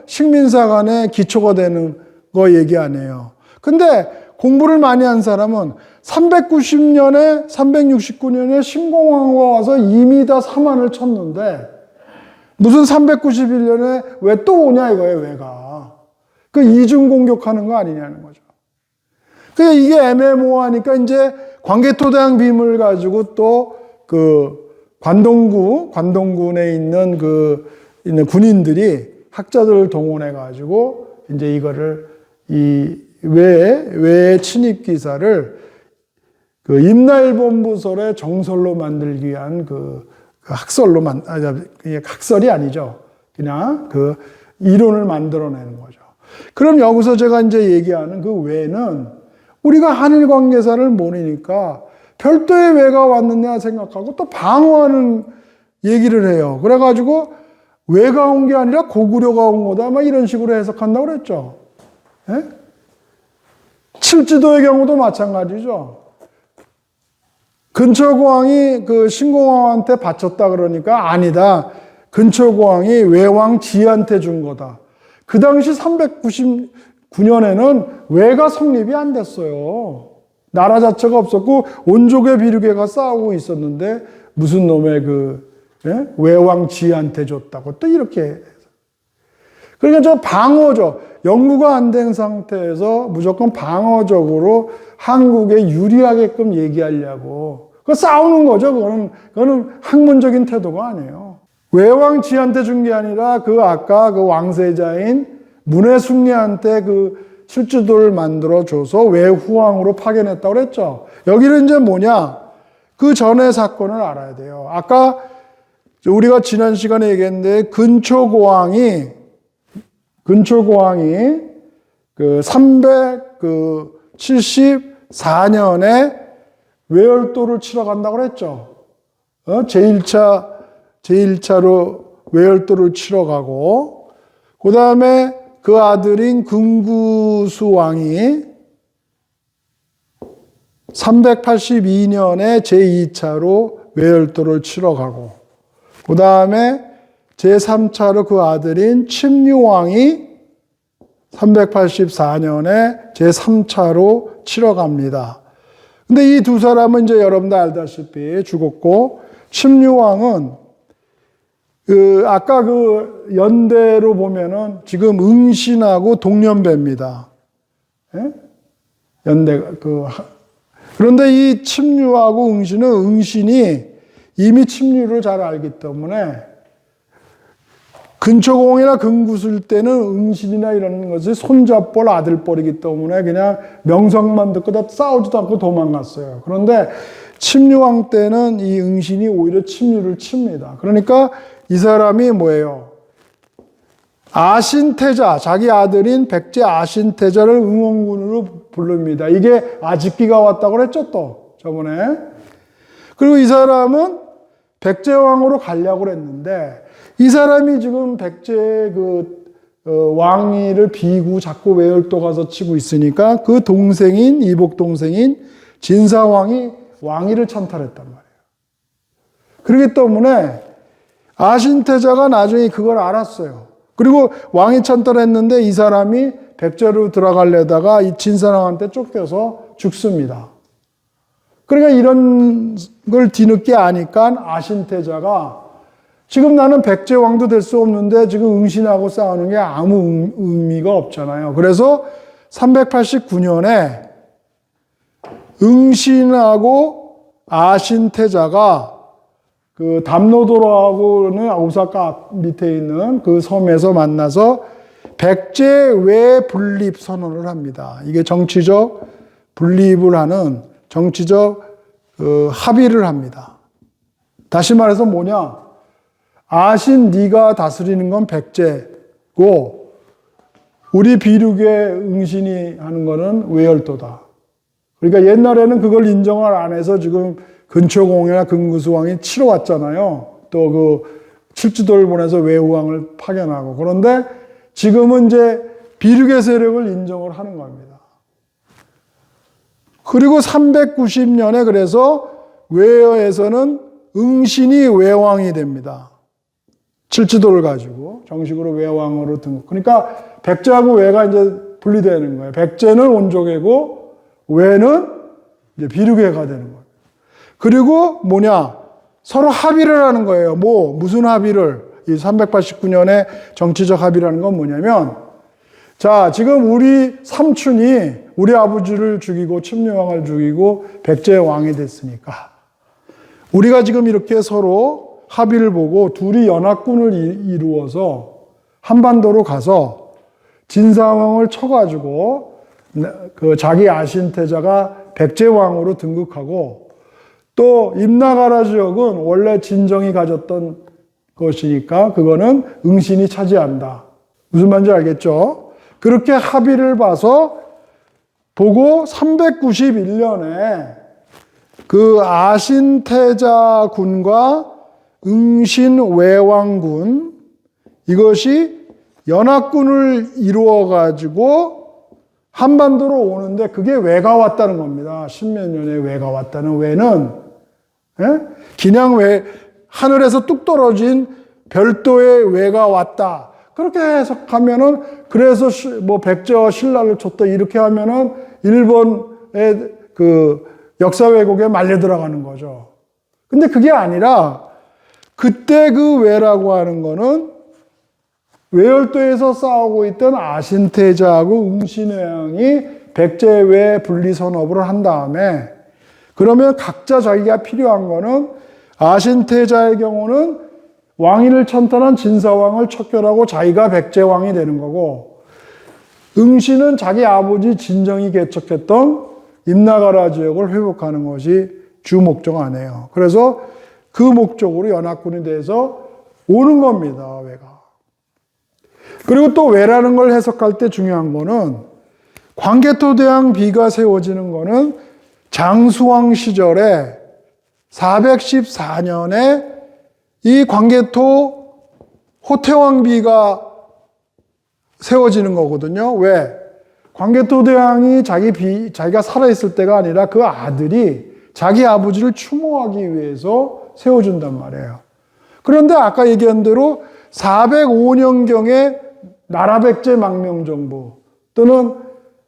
식민사 간의 기초가 되는 거 얘기 아니에요. 근데 공부를 많이 한 사람은 369년에 신공황후가 와서 이미 다 사만을 쳤는데 무슨 391년에 왜 또 오냐 이거예요, 왜가. 그 이중 공격하는 거 아니냐는 거죠. 그러니까 이게 애매모호하니까 이제 광개토대왕 빔을 가지고 또 그 관동군에 있는 있는 군인들이 학자들을 동원해 가지고 이제 이거를 외 침입 기사를 그 임나일본부설의 정설로 만들기 위한 학설로 학설이 아니죠. 그냥 그 이론을 만들어내는 거죠. 그럼 여기서 제가 이제 얘기하는 그 외는 우리가 한일 관계사를 모르니까 별도의 외가 왔느냐 생각하고 또 방어하는 얘기를 해요. 그래가지고 외가 온 게 아니라 고구려가 온 거다. 막 이런 식으로 해석한다고 그랬죠. 예? 칠지도의 경우도 마찬가지죠. 근초고왕이 그 신공왕한테 바쳤다 그러니까 아니다. 근초고왕이 외왕 지한테 준 거다. 그 당시 399년에는 외가 성립이 안 됐어요. 나라 자체가 없었고 온족의 비류계가 싸우고 있었는데 무슨 놈의 외왕 지한테 줬다고 또 이렇게. 그러니까 저 방어죠. 연구가 안 된 상태에서 무조건 방어적으로 한국에 유리하게끔 얘기하려고. 그 싸우는 거죠. 그거는 학문적인 태도가 아니에요. 외왕 지한테 준 게 아니라 아까 왕세자인 문해숙리한테 칠지도를 만들어줘서 외후왕으로 파견했다고 그랬죠. 여기는 이제 뭐냐? 그 전의 사건을 알아야 돼요. 아까 우리가 지난 시간에 얘기했는데 근초고왕이 374년에 외열도를 치러 간다고 그랬죠. 제1차로 외열도를 치러 가고, 그 다음에 그 아들인 금구수 왕이 382년에 제2차로 외열도를 치러 가고, 그 다음에 제3차로 그 아들인 침류왕이 384년에 제3차로 치러 갑니다. 근데 이 두 사람은 이제 여러분들 알다시피 죽었고, 침류왕은 아까 연대로 보면은 지금 응신하고 동년배입니다. 예? 그런데 이 침류하고 응신이 이미 침류를 잘 알기 때문에 근초공이나 근구술 때는 응신이나 이런 것이 손잡벌 아들뻘이기 때문에 그냥 명성만 듣고 다 싸우지도 않고 도망갔어요. 그런데 침류왕 때는 이 응신이 오히려 침류를 칩니다. 그러니까 이 사람이 뭐예요? 아신태자, 자기 아들인 백제 아신태자를 응원군으로 부릅니다. 이게 아직기가 왔다고 그랬죠, 또 저번에. 그리고 이 사람은 백제왕으로 가려고 그랬는데 이 사람이 지금 백제 왕위를 비고 자꾸 외열도 가서 치고 있으니까 그 이복 동생인 진사왕이 왕위를 찬탈했단 말이에요. 그렇기 때문에 아신태자가 나중에 그걸 알았어요. 그리고 왕이 찬탈했는데 이 사람이 백제로 들어가려다가 이 진사왕한테 쫓겨서 죽습니다. 그러니까 이런 걸 뒤늦게 아니까 아신태자가 지금 나는 백제왕도 될 수 없는데 지금 응신하고 싸우는 게 아무 의미가 없잖아요. 그래서 389년에 응신하고 아신태자가 담노도로하고는 오사카 밑에 있는 그 섬에서 만나서 백제외 분립 선언을 합니다. 이게 정치적 분립을 하는 정치적 합의를 합니다. 다시 말해서 뭐냐? 아신 네가 다스리는 건 백제고 우리 비륙의 응신이 하는 거는 외열도다. 그러니까 옛날에는 그걸 인정을 안 해서 지금 근초공이나 근구수왕이 치러 왔잖아요. 또 칠지도를 보내서 외후왕을 파견하고. 그런데 지금은 이제 비륙의 세력을 인정을 하는 겁니다. 그리고 390년에 그래서 외여에서는 응신이 외왕이 됩니다. 칠지도를 가지고 정식으로 외왕으로 등록. 그러니까 백제하고 외가 이제 분리되는 거예요. 백제는 온족이고 외는 이제 비륙외가 되는 거예요. 그리고 뭐냐? 서로 합의를 하는 거예요. 무슨 합의를? 이 389년의 정치적 합의라는 건 뭐냐면, 자, 지금 우리 삼촌이 우리 아버지를 죽이고 침략왕을 죽이고 백제의 왕이 됐으니까 우리가 지금 이렇게 서로 합의를 보고 둘이 연합군을 이루어서 한반도로 가서 진사왕을 쳐가지고 그 자기 아신태자가 백제왕으로 등극하고, 또 임나가라 지역은 원래 진정이 가졌던 것이니까 그거는 응신이 차지한다. 무슨 말인지 알겠죠? 그렇게 합의를 봐서 보고 391년에 그 아신태자군과 응신외왕군, 이것이 연합군을 이루어 가지고 한반도로 오는데, 그게 왜가 왔다는 겁니다. 십몇 년에 왜가 왔다는 왜는, 그냥 왜, 하늘에서 뚝 떨어진 별도의 왜가 왔다. 그렇게 해석하면은, 그래서 뭐 백제와 신라를 쳤다 이렇게 하면은 일본의 그 역사 왜곡에 말려 들어가는 거죠. 근데 그게 아니라 그때 그 왜라고 하는 거는 외열도에서 싸우고 있던 아신태자하고 응신왕이 백제외 분리 선언을 한 다음에, 그러면 각자 자기가 필요한 거는, 아신태자의 경우는 왕위를 천탄한 진사왕을 척결하고 자기가 백제왕이 되는 거고, 응신은 자기 아버지 진정이 개척했던 임나가라 지역을 회복하는 것이 주 목적 아니에요. 그래서 그 목적으로 연합군이 돼서 오는 겁니다, 왜가. 그리고 또 왜라는 걸 해석할 때 중요한 거는, 광개토대왕 비가 세워지는 거는 장수왕 시절에 414년에 이 광개토 호태왕 비가 세워지는 거거든요. 왜? 광개토대왕이 자기가 살아있을 때가 아니라 그 아들이 자기 아버지를 추모하기 위해서 세워준단 말이에요. 그런데 아까 얘기한 대로 405년경에 나라백제 망명정부, 또는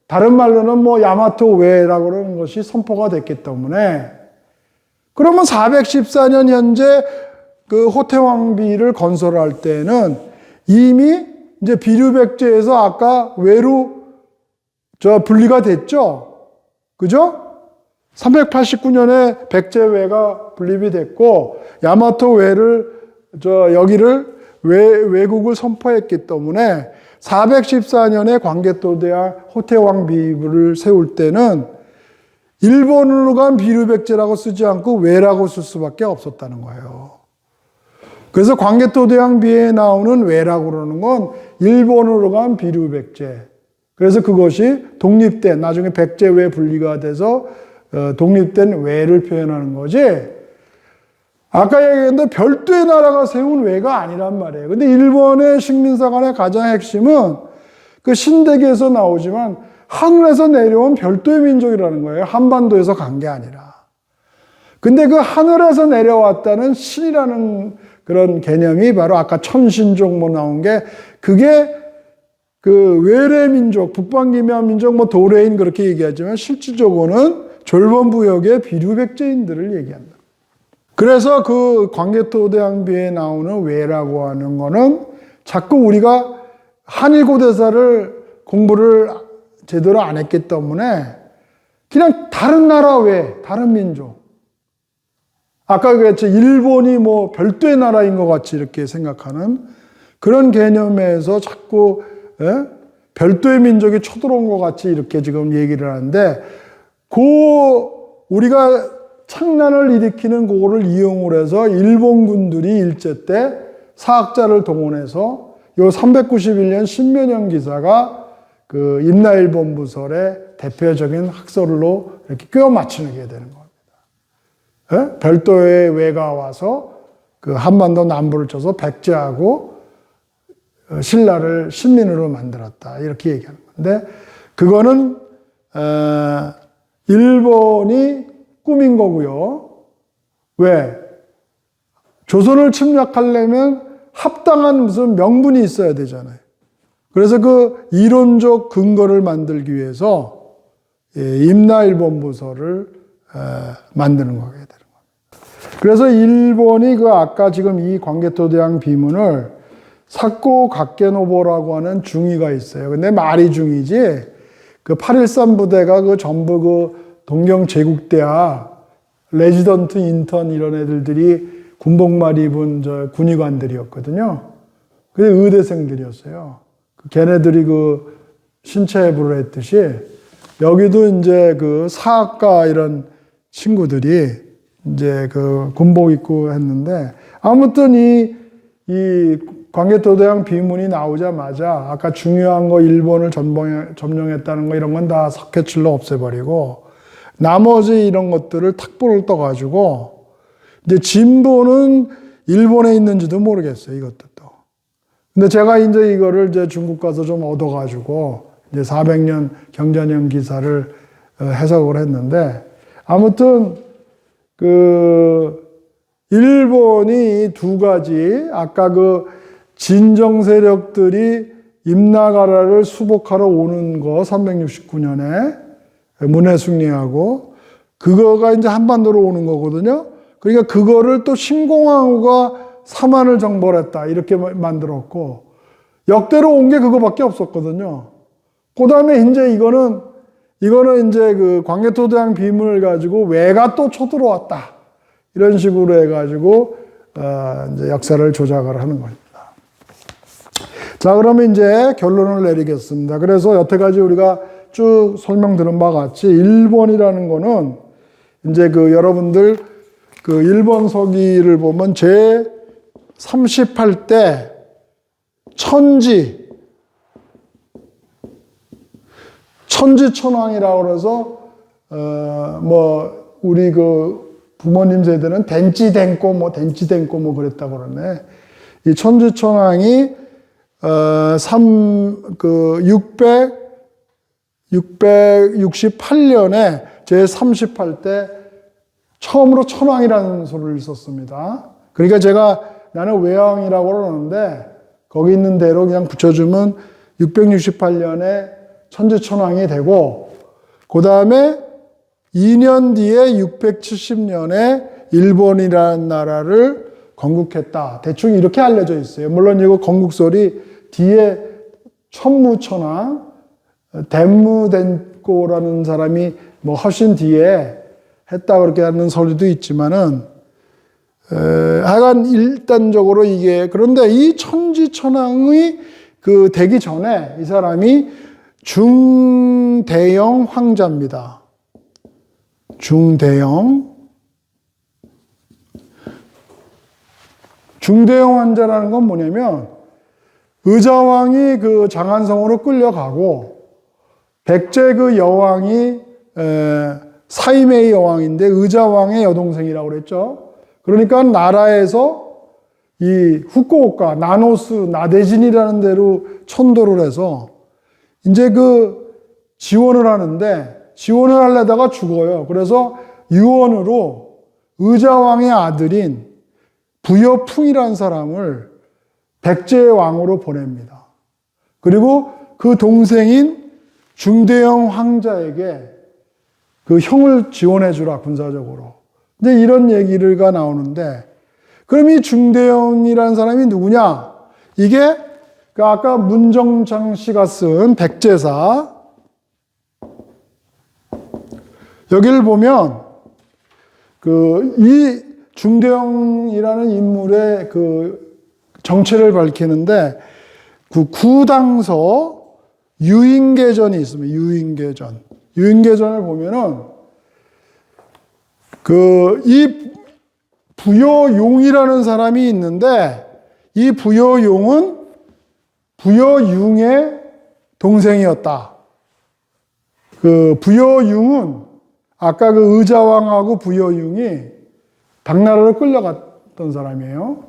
다른 말로는 뭐 야마토 외라고 그러는 것이 선포가 됐기 때문에, 그러면 414년 현재 그 호태왕비를 건설할 때는 이미 이제 비류백제에서 아까 외로 분리가 됐죠. 그죠? 389년에 백제외가 분립이 됐고, 야마토 외를 여기를 외국을 선포했기 때문에 414년에 광개토대왕 호태왕 비를 세울 때는 일본으로 간 비류백제라고 쓰지 않고 외라고 쓸 수밖에 없었다는 거예요. 그래서 광개토대왕 비에 나오는 외라고 그러는 건 일본으로 간 비류백제. 그래서 그것이 독립된, 나중에 백제외 분리가 돼서 독립된 외를 표현하는 거지, 아까 얘기했는데 별도의 나라가 세운 외가 아니란 말이에요. 근데 일본의 식민사관의 가장 핵심은 그 신대기에서 나오지만 하늘에서 내려온 별도의 민족이라는 거예요. 한반도에서 간 게 아니라. 근데 그 하늘에서 내려왔다는 신이라는 그런 개념이 바로 아까 천신족 뭐 나온 게, 그게 그 외래 민족, 북방기묘한 민족, 뭐 도레인 그렇게 얘기하지만 실질적으로는 졸본부역의 비류백제인들을 얘기한다. 그래서 그 광개토대왕비에 나오는 외라고 하는 거는 자꾸 우리가 한일고대사를 공부를 제대로 안 했기 때문에 그냥 다른 나라 외, 다른 민족. 아까 그랬죠. 일본이 뭐 별도의 나라인 것 같이 이렇게 생각하는 그런 개념에서 자꾸 별도의 민족이 쳐들어온 것 같이 이렇게 지금 얘기를 하는데, 우리가 창난을 일으키는 그거를 이용을 해서 일본군들이 일제 때 사학자를 동원해서 요 391년 신면영 기사가 그 임나일본부설의 대표적인 학설로 이렇게 꿰어 맞추게 되는 겁니다. 별도의 외가 와서 그 한반도 남부를 쳐서 백제하고 신라를 신민으로 만들었다, 이렇게 얘기하는 건데, 그거는 일본이 꾸민 거고요. 왜? 조선을 침략하려면 합당한 무슨 명분이 있어야 되잖아요. 그래서 그 이론적 근거를 만들기 위해서 임나일본부설을 만드는 거게 되는 겁니다. 그래서 일본이 그 아까 지금 이 광개토대왕 비문을 사코 가케노보라고 하는 중위가 있어요. 근데 말이 중위지, 그 813 부대가 그 전부 그 동경 제국대야 레지던트 인턴 이런 애들이 군복말 입은 저 군의관들이었거든요. 그게 의대생들이었어요. 걔네들이 그 신체 해부를 했듯이 여기도 이제 그 사학과 이런 친구들이 이제 그 군복 입고 했는데, 아무튼 이 광개토대왕 비문이 나오자마자 아까 중요한 거 일본을 점령했다는 거 이런 건 다 석회출로 없애버리고 나머지 이런 것들을 탁보를 떠가지고 이제 진보는 일본에 있는지도 모르겠어요, 이것도 또. 근데 제가 이제 이거를 이제 중국 가서 좀 얻어가지고 이제 400년 경자년 기사를 해석을 했는데, 아무튼 그 일본이 두 가지, 아까 그 진정 세력들이 임나가라를 수복하러 오는 거 369년에 문해숭리하고 그거가 이제 한반도로 오는 거거든요. 그러니까 그거를 또 신공항후가 삼한을 정벌했다 이렇게 만들었고, 역대로 온 게 그거밖에 없었거든요. 그 다음에 이제 이거는 이제 그 광개토대왕 비문을 가지고 왜가 또 쳐들어왔다 이런 식으로 해가지고 이제 역사를 조작을 하는 겁니다. 자, 그러면 이제 결론을 내리겠습니다. 그래서 여태까지 우리가 쭉 설명 들은 바와 같이 일본이라는 거는 이제 그 여러분들 그 일본 서기를 보면 제 38대 천지천왕이라고 그래서 뭐 우리 그 부모님 세대는 덴찌댕꼬 뭐 그랬다고 그러네. 이 천지천왕이 668년에 제 38대 처음으로 천왕이라는 소리를 썼습니다. 그러니까 나는 외왕이라고 그러는데 거기 있는 대로 그냥 붙여주면 668년에 천지천왕이 되고, 그 다음에 2년 뒤에 670년에 일본이라는 나라를 건국했다. 대충 이렇게 알려져 있어요. 물론 이거 건국설이 뒤에 천무천왕, 덴무덴꼬라는 사람이 뭐 훨씬 뒤에 했다 그렇게 하는 설도 있지만은, 하여간 일단적으로 이게, 그런데 이 천지천왕이 그 되기 전에 이 사람이 중대영 황자입니다. 중대영 황자라는 건 뭐냐면, 의자왕이 그 장안성으로 끌려가고 백제 그 여왕이 사이메이 여왕인데 의자왕의 여동생이라고 그랬죠. 그러니까 나라에서 이 후쿠오카, 나노스, 나대진이라는 데로 천도를 해서 이제 그 지원을 하는데, 지원을 하려다가 죽어요. 그래서 유언으로 의자왕의 아들인 부여풍이라는 사람을 백제의 왕으로 보냅니다. 그리고 그 동생인 중대영 황자에게 그 형을 지원해 주라, 군사적으로. 근데 이런 얘기가 나오는데, 그럼 이 중대영이라는 사람이 누구냐? 이게 그 아까 문정창 씨가 쓴 백제사, 여기를 보면 이 중대영이라는 인물의 그 정체를 밝히는데, 그 구당서 유인계전이 있습니다. 유인계전을 보면은 이 부여용이라는 사람이 있는데, 이 부여용은 부여융의 동생이었다. 그 부여융은 아까 그 의자왕하고 부여융이 당나라로 끌려갔던 사람이에요.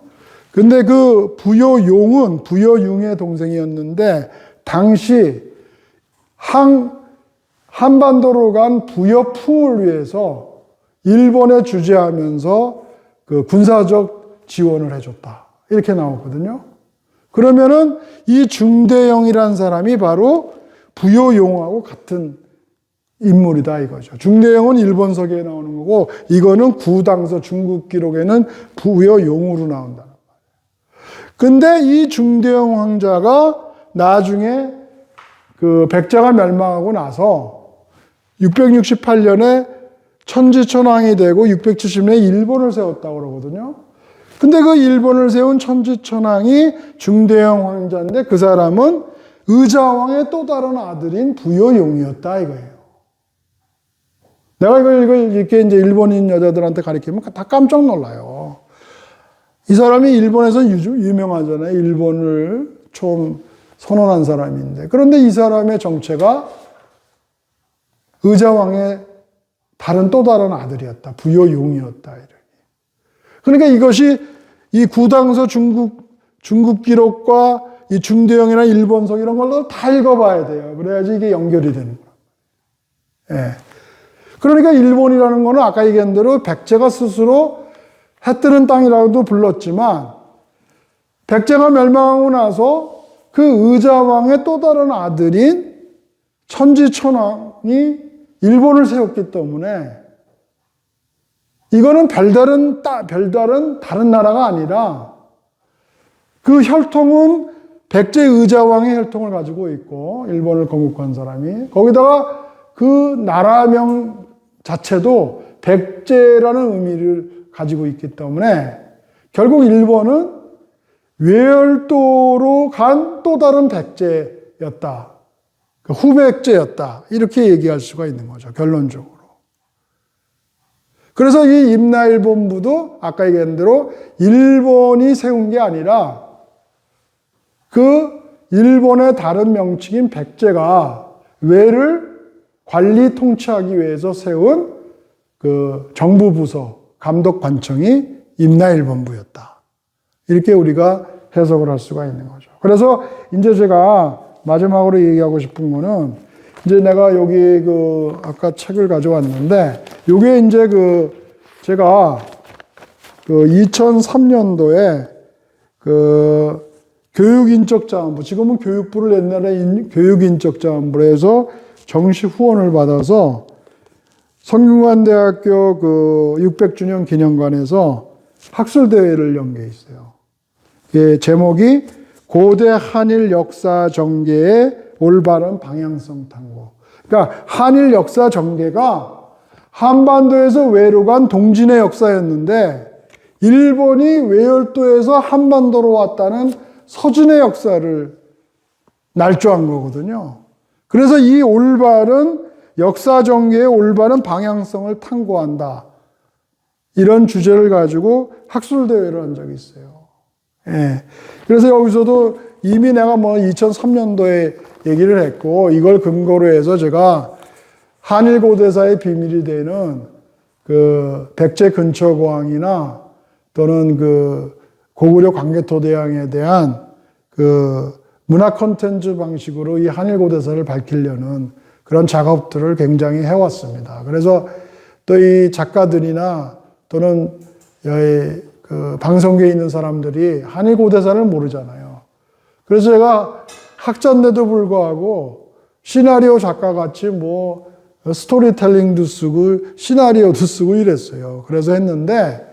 근데 그 부여용은 부여융의 동생이었는데, 당시 한반도로 간 부여풍을 위해서 일본에 주재하면서 그 군사적 지원을 해줬다. 이렇게 나오거든요. 그러면은 이 중대영이라는 사람이 바로 부여용하고 같은 인물이다 이거죠. 중대형은 일본서기에 나오는 거고 이거는 구당서 중국 기록에는 부여용으로 나온다는 거예요. 근데 이 중대형 황자가 나중에 그 백제가 멸망하고 나서 668년에 천지천왕이 되고 670년에 일본을 세웠다고 그러거든요. 근데 그 일본을 세운 천지천왕이 중대형 황자인데 그 사람은 의자왕의 또 다른 아들인 부여용이었다 이거예요. 내가 이걸 이렇게 이제 일본인 여자들한테 가르치면 다 깜짝 놀라요. 이 사람이 일본에서 유명하잖아요. 일본을 좀 선언한 사람인데. 그런데 이 사람의 정체가 의자왕의 또 다른 아들이었다. 부여용이었다. 그러니까 이것이 이 구당서 중국 기록과 이 중대형이나 일본서 이런 걸로 다 읽어봐야 돼요. 그래야지 이게 연결이 되는 거예요. 예. 그러니까 일본이라는 거는 아까 얘기한 대로 백제가 스스로 해 뜨는 땅이라고도 불렀지만 백제가 멸망하고 나서 그 의자왕의 또 다른 아들인 천지천왕이 일본을 세웠기 때문에 이거는 별다른 다른 나라가 아니라 그 혈통은 백제 의자왕의 혈통을 가지고 있고 일본을 건국한 사람이 거기다가 그 나라명 자체도 백제라는 의미를 가지고 있기 때문에 결국 일본은 외열도로 간 또 다른 백제였다. 후백제였다. 이렇게 얘기할 수가 있는 거죠. 결론적으로. 그래서 이 임나일본부도 아까 얘기한 대로 일본이 세운 게 아니라 그 일본의 다른 명칭인 백제가 외를 관리 통치하기 위해서 세운 그 정부부서 감독관청이 임나일본부였다. 이렇게 우리가 해석을 할 수가 있는 거죠. 그래서 이제 제가 마지막으로 얘기하고 싶은 거는 이제 내가 여기 그 아까 책을 가져왔는데 요게 이제 제가 2003년도에 교육인적자원부, 지금은 교육부를 옛날에 교육인적자원부로 해서 정시 후원을 받아서 성균관대학교 600주년 기념관에서 학술대회를 연 게 있어요. 제목이 고대 한일 역사 전개의 올바른 방향성 탐구. 그러니까 한일 역사 전개가 한반도에서 외로간 동진의 역사였는데 일본이 외열도에서 한반도로 왔다는 서진의 역사를 날조한 거거든요. 그래서 이 올바른 역사 전개의 올바른 방향성을 탐구한다. 이런 주제를 가지고 학술대회를 한 적이 있어요. 예. 그래서 여기서도 이미 내가 2003년도에 얘기를 했고, 이걸 근거로 해서 제가 한일고대사의 비밀이 되는 백제 근처고항이나 또는 고구려 광개토대왕에 대한 문화 콘텐츠 방식으로 이 한일고대사를 밝히려는 그런 작업들을 굉장히 해왔습니다. 그래서 또 이 작가들이나 또는 방송계에 있는 사람들이 한일고대사를 모르잖아요. 그래서 제가 학자인데도 불구하고 시나리오 작가같이 스토리텔링도 쓰고 시나리오도 쓰고 이랬어요. 그래서 했는데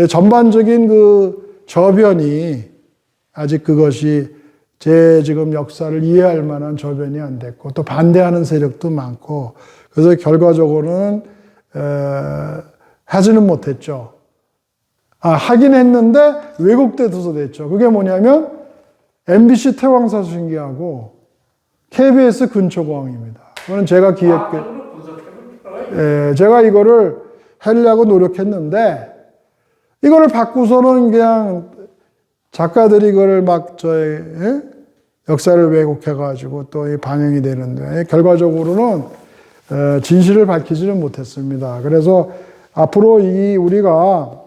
전반적인 저변이 아직 그것이 제 지금 역사를 이해할 만한 저변이 안 됐고 또 반대하는 세력도 많고 그래서 결과적으로는 하지는 못했죠. 하긴 했는데 왜곡돼서 됐죠. 그게 뭐냐면 MBC 태왕사신기하고 KBS 근초고항입니다. 그거는 제가 제가 이거를 하려고 노력했는데 이거를 받고서는 그냥 작가들이 이거를 역사를 왜곡해가지고 또 반영이 되는데 결과적으로는 진실을 밝히지는 못했습니다. 그래서 앞으로 우리가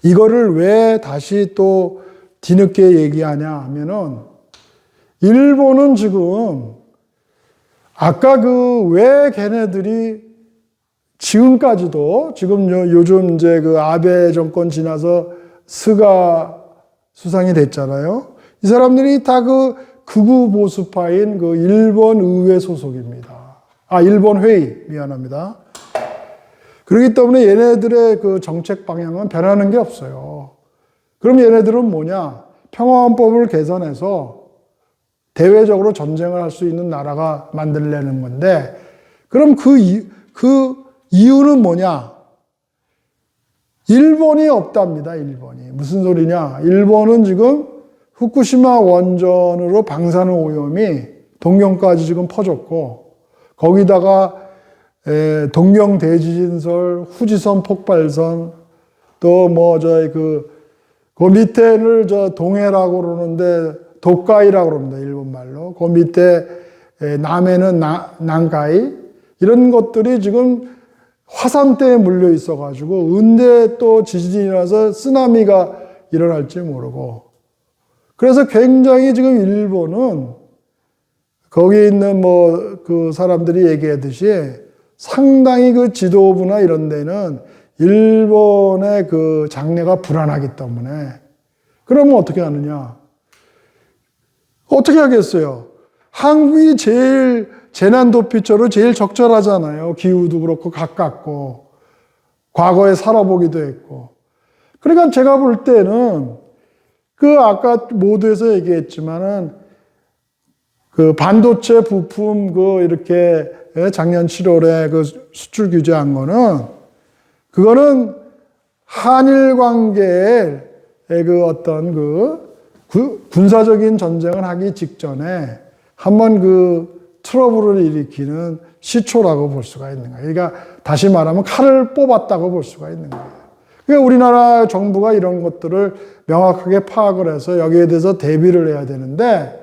이거를 왜 다시 또 뒤늦게 얘기하냐 하면은 일본은 지금 아까 왜 걔네들이 지금까지도 지금 요즘 이제 아베 정권 지나서 스가 수상이 됐잖아요. 이 사람들이 다 극우 보수파인 일본 의회 소속입니다. 일본 회의, 미안합니다. 그렇기 때문에 얘네들의 그 정책 방향은 변하는 게 없어요. 그럼 얘네들은 뭐냐? 평화헌법을 개선해서 대외적으로 전쟁을 할 수 있는 나라가 만들려는 건데, 그럼 그 이유는 뭐냐? 일본이 없답니다, 일본이. 무슨 소리냐? 일본은 지금 후쿠시마 원전으로 방사능 동경까지 지금 퍼졌고, 거기다가 동경 대지진설, 후지선 폭발선, 또 그 밑에를 동해라고 그러는데 도카이라고 그럽니다, 일본 말로. 그 밑에 남해는 난카이. 이런 것들이 지금 화산대에 물려 있어가지고 은대 또 지진이 나서 쓰나미가 일어날지 모르고. 그래서 굉장히 지금 일본은 거기에 있는 그 사람들이 얘기하듯이 상당히 그 지도부나 이런 데는 일본의 그 장래가 불안하기 때문에. 그러면 어떻게 하느냐? 어떻게 하겠어요? 한국이 제일 재난 도피처로 제일 적절하잖아요. 기후도 그렇고 가깝고 과거에 살아보기도 했고. 그러니까 제가 볼 때는 그 아까 모두에서 얘기했지만은 그 반도체 부품 이렇게 작년 7월에 그 수출 규제한 거는 그거는 한일 관계의 그 어떤 군사적인 전쟁을 하기 직전에 한번 트러블을 일으키는 시초라고 볼 수가 있는 거예요. 그러니까 다시 말하면 칼을 뽑았다고 볼 수가 있는 거예요. 그러니까 우리나라 정부가 이런 것들을 명확하게 파악을 해서 여기에 대해서 대비를 해야 되는데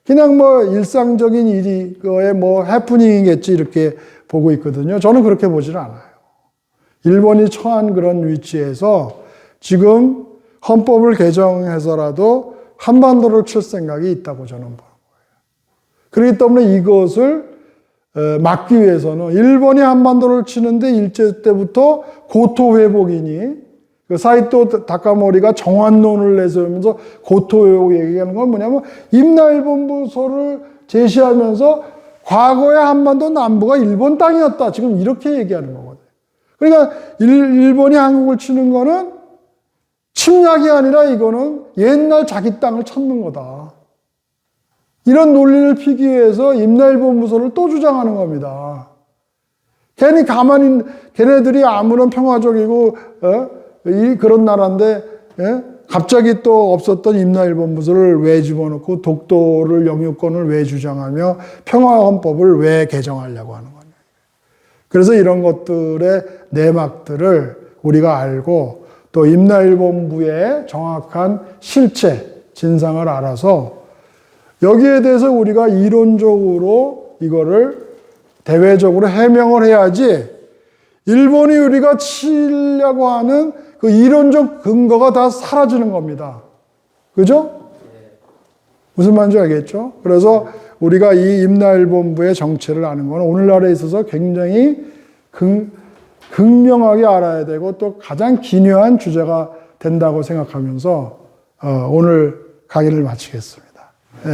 그냥 일상적인 일이 해프닝이겠지 이렇게 보고 있거든요. 저는 그렇게 보지는 않아요. 일본이 처한 그런 위치에서 지금 헌법을 개정해서라도 한반도를 칠 생각이 있다고 저는 보는 거예요. 그렇기 때문에 이것을 막기 위해서는 일본이 한반도를 치는데 일제 때부터 고토 회복이니 그 사이토 다카모리가 정환론을 내세우면서 고토 회복 얘기하는 건 뭐냐면 임나일본부서를 제시하면서 과거의 한반도 남부가 일본 땅이었다. 지금 이렇게 얘기하는 거거든요. 그러니까 일본이 한국을 치는 거는 침략이 아니라 이거는 옛날 자기 땅을 찾는 거다. 이런 논리를 피기 위해서 임나일본부서를 또 주장하는 겁니다. 괜히 걔네들이 아무런 평화적이고 그런 나라인데 갑자기 또 없었던 임나일본부서를 왜 집어넣고 독도를 영유권을 왜 주장하며 평화헌법을 왜 개정하려고 하는 거냐. 그래서 이런 것들의 내막들을 우리가 알고 또 임나일본부의 정확한 실체, 진상을 알아서 여기에 대해서 우리가 이론적으로 이거를 대외적으로 해명을 해야지 일본이 우리가 치려고 하는 그 이론적 근거가 다 사라지는 겁니다. 그죠? 무슨 말인지 알겠죠? 그래서 우리가 이 임나일본부의 정체를 아는 건 오늘날에 있어서 굉장히 극명하게 알아야 되고 또 가장 기묘한 주제가 된다고 생각하면서 오늘 강의를 마치겠습니다. 네.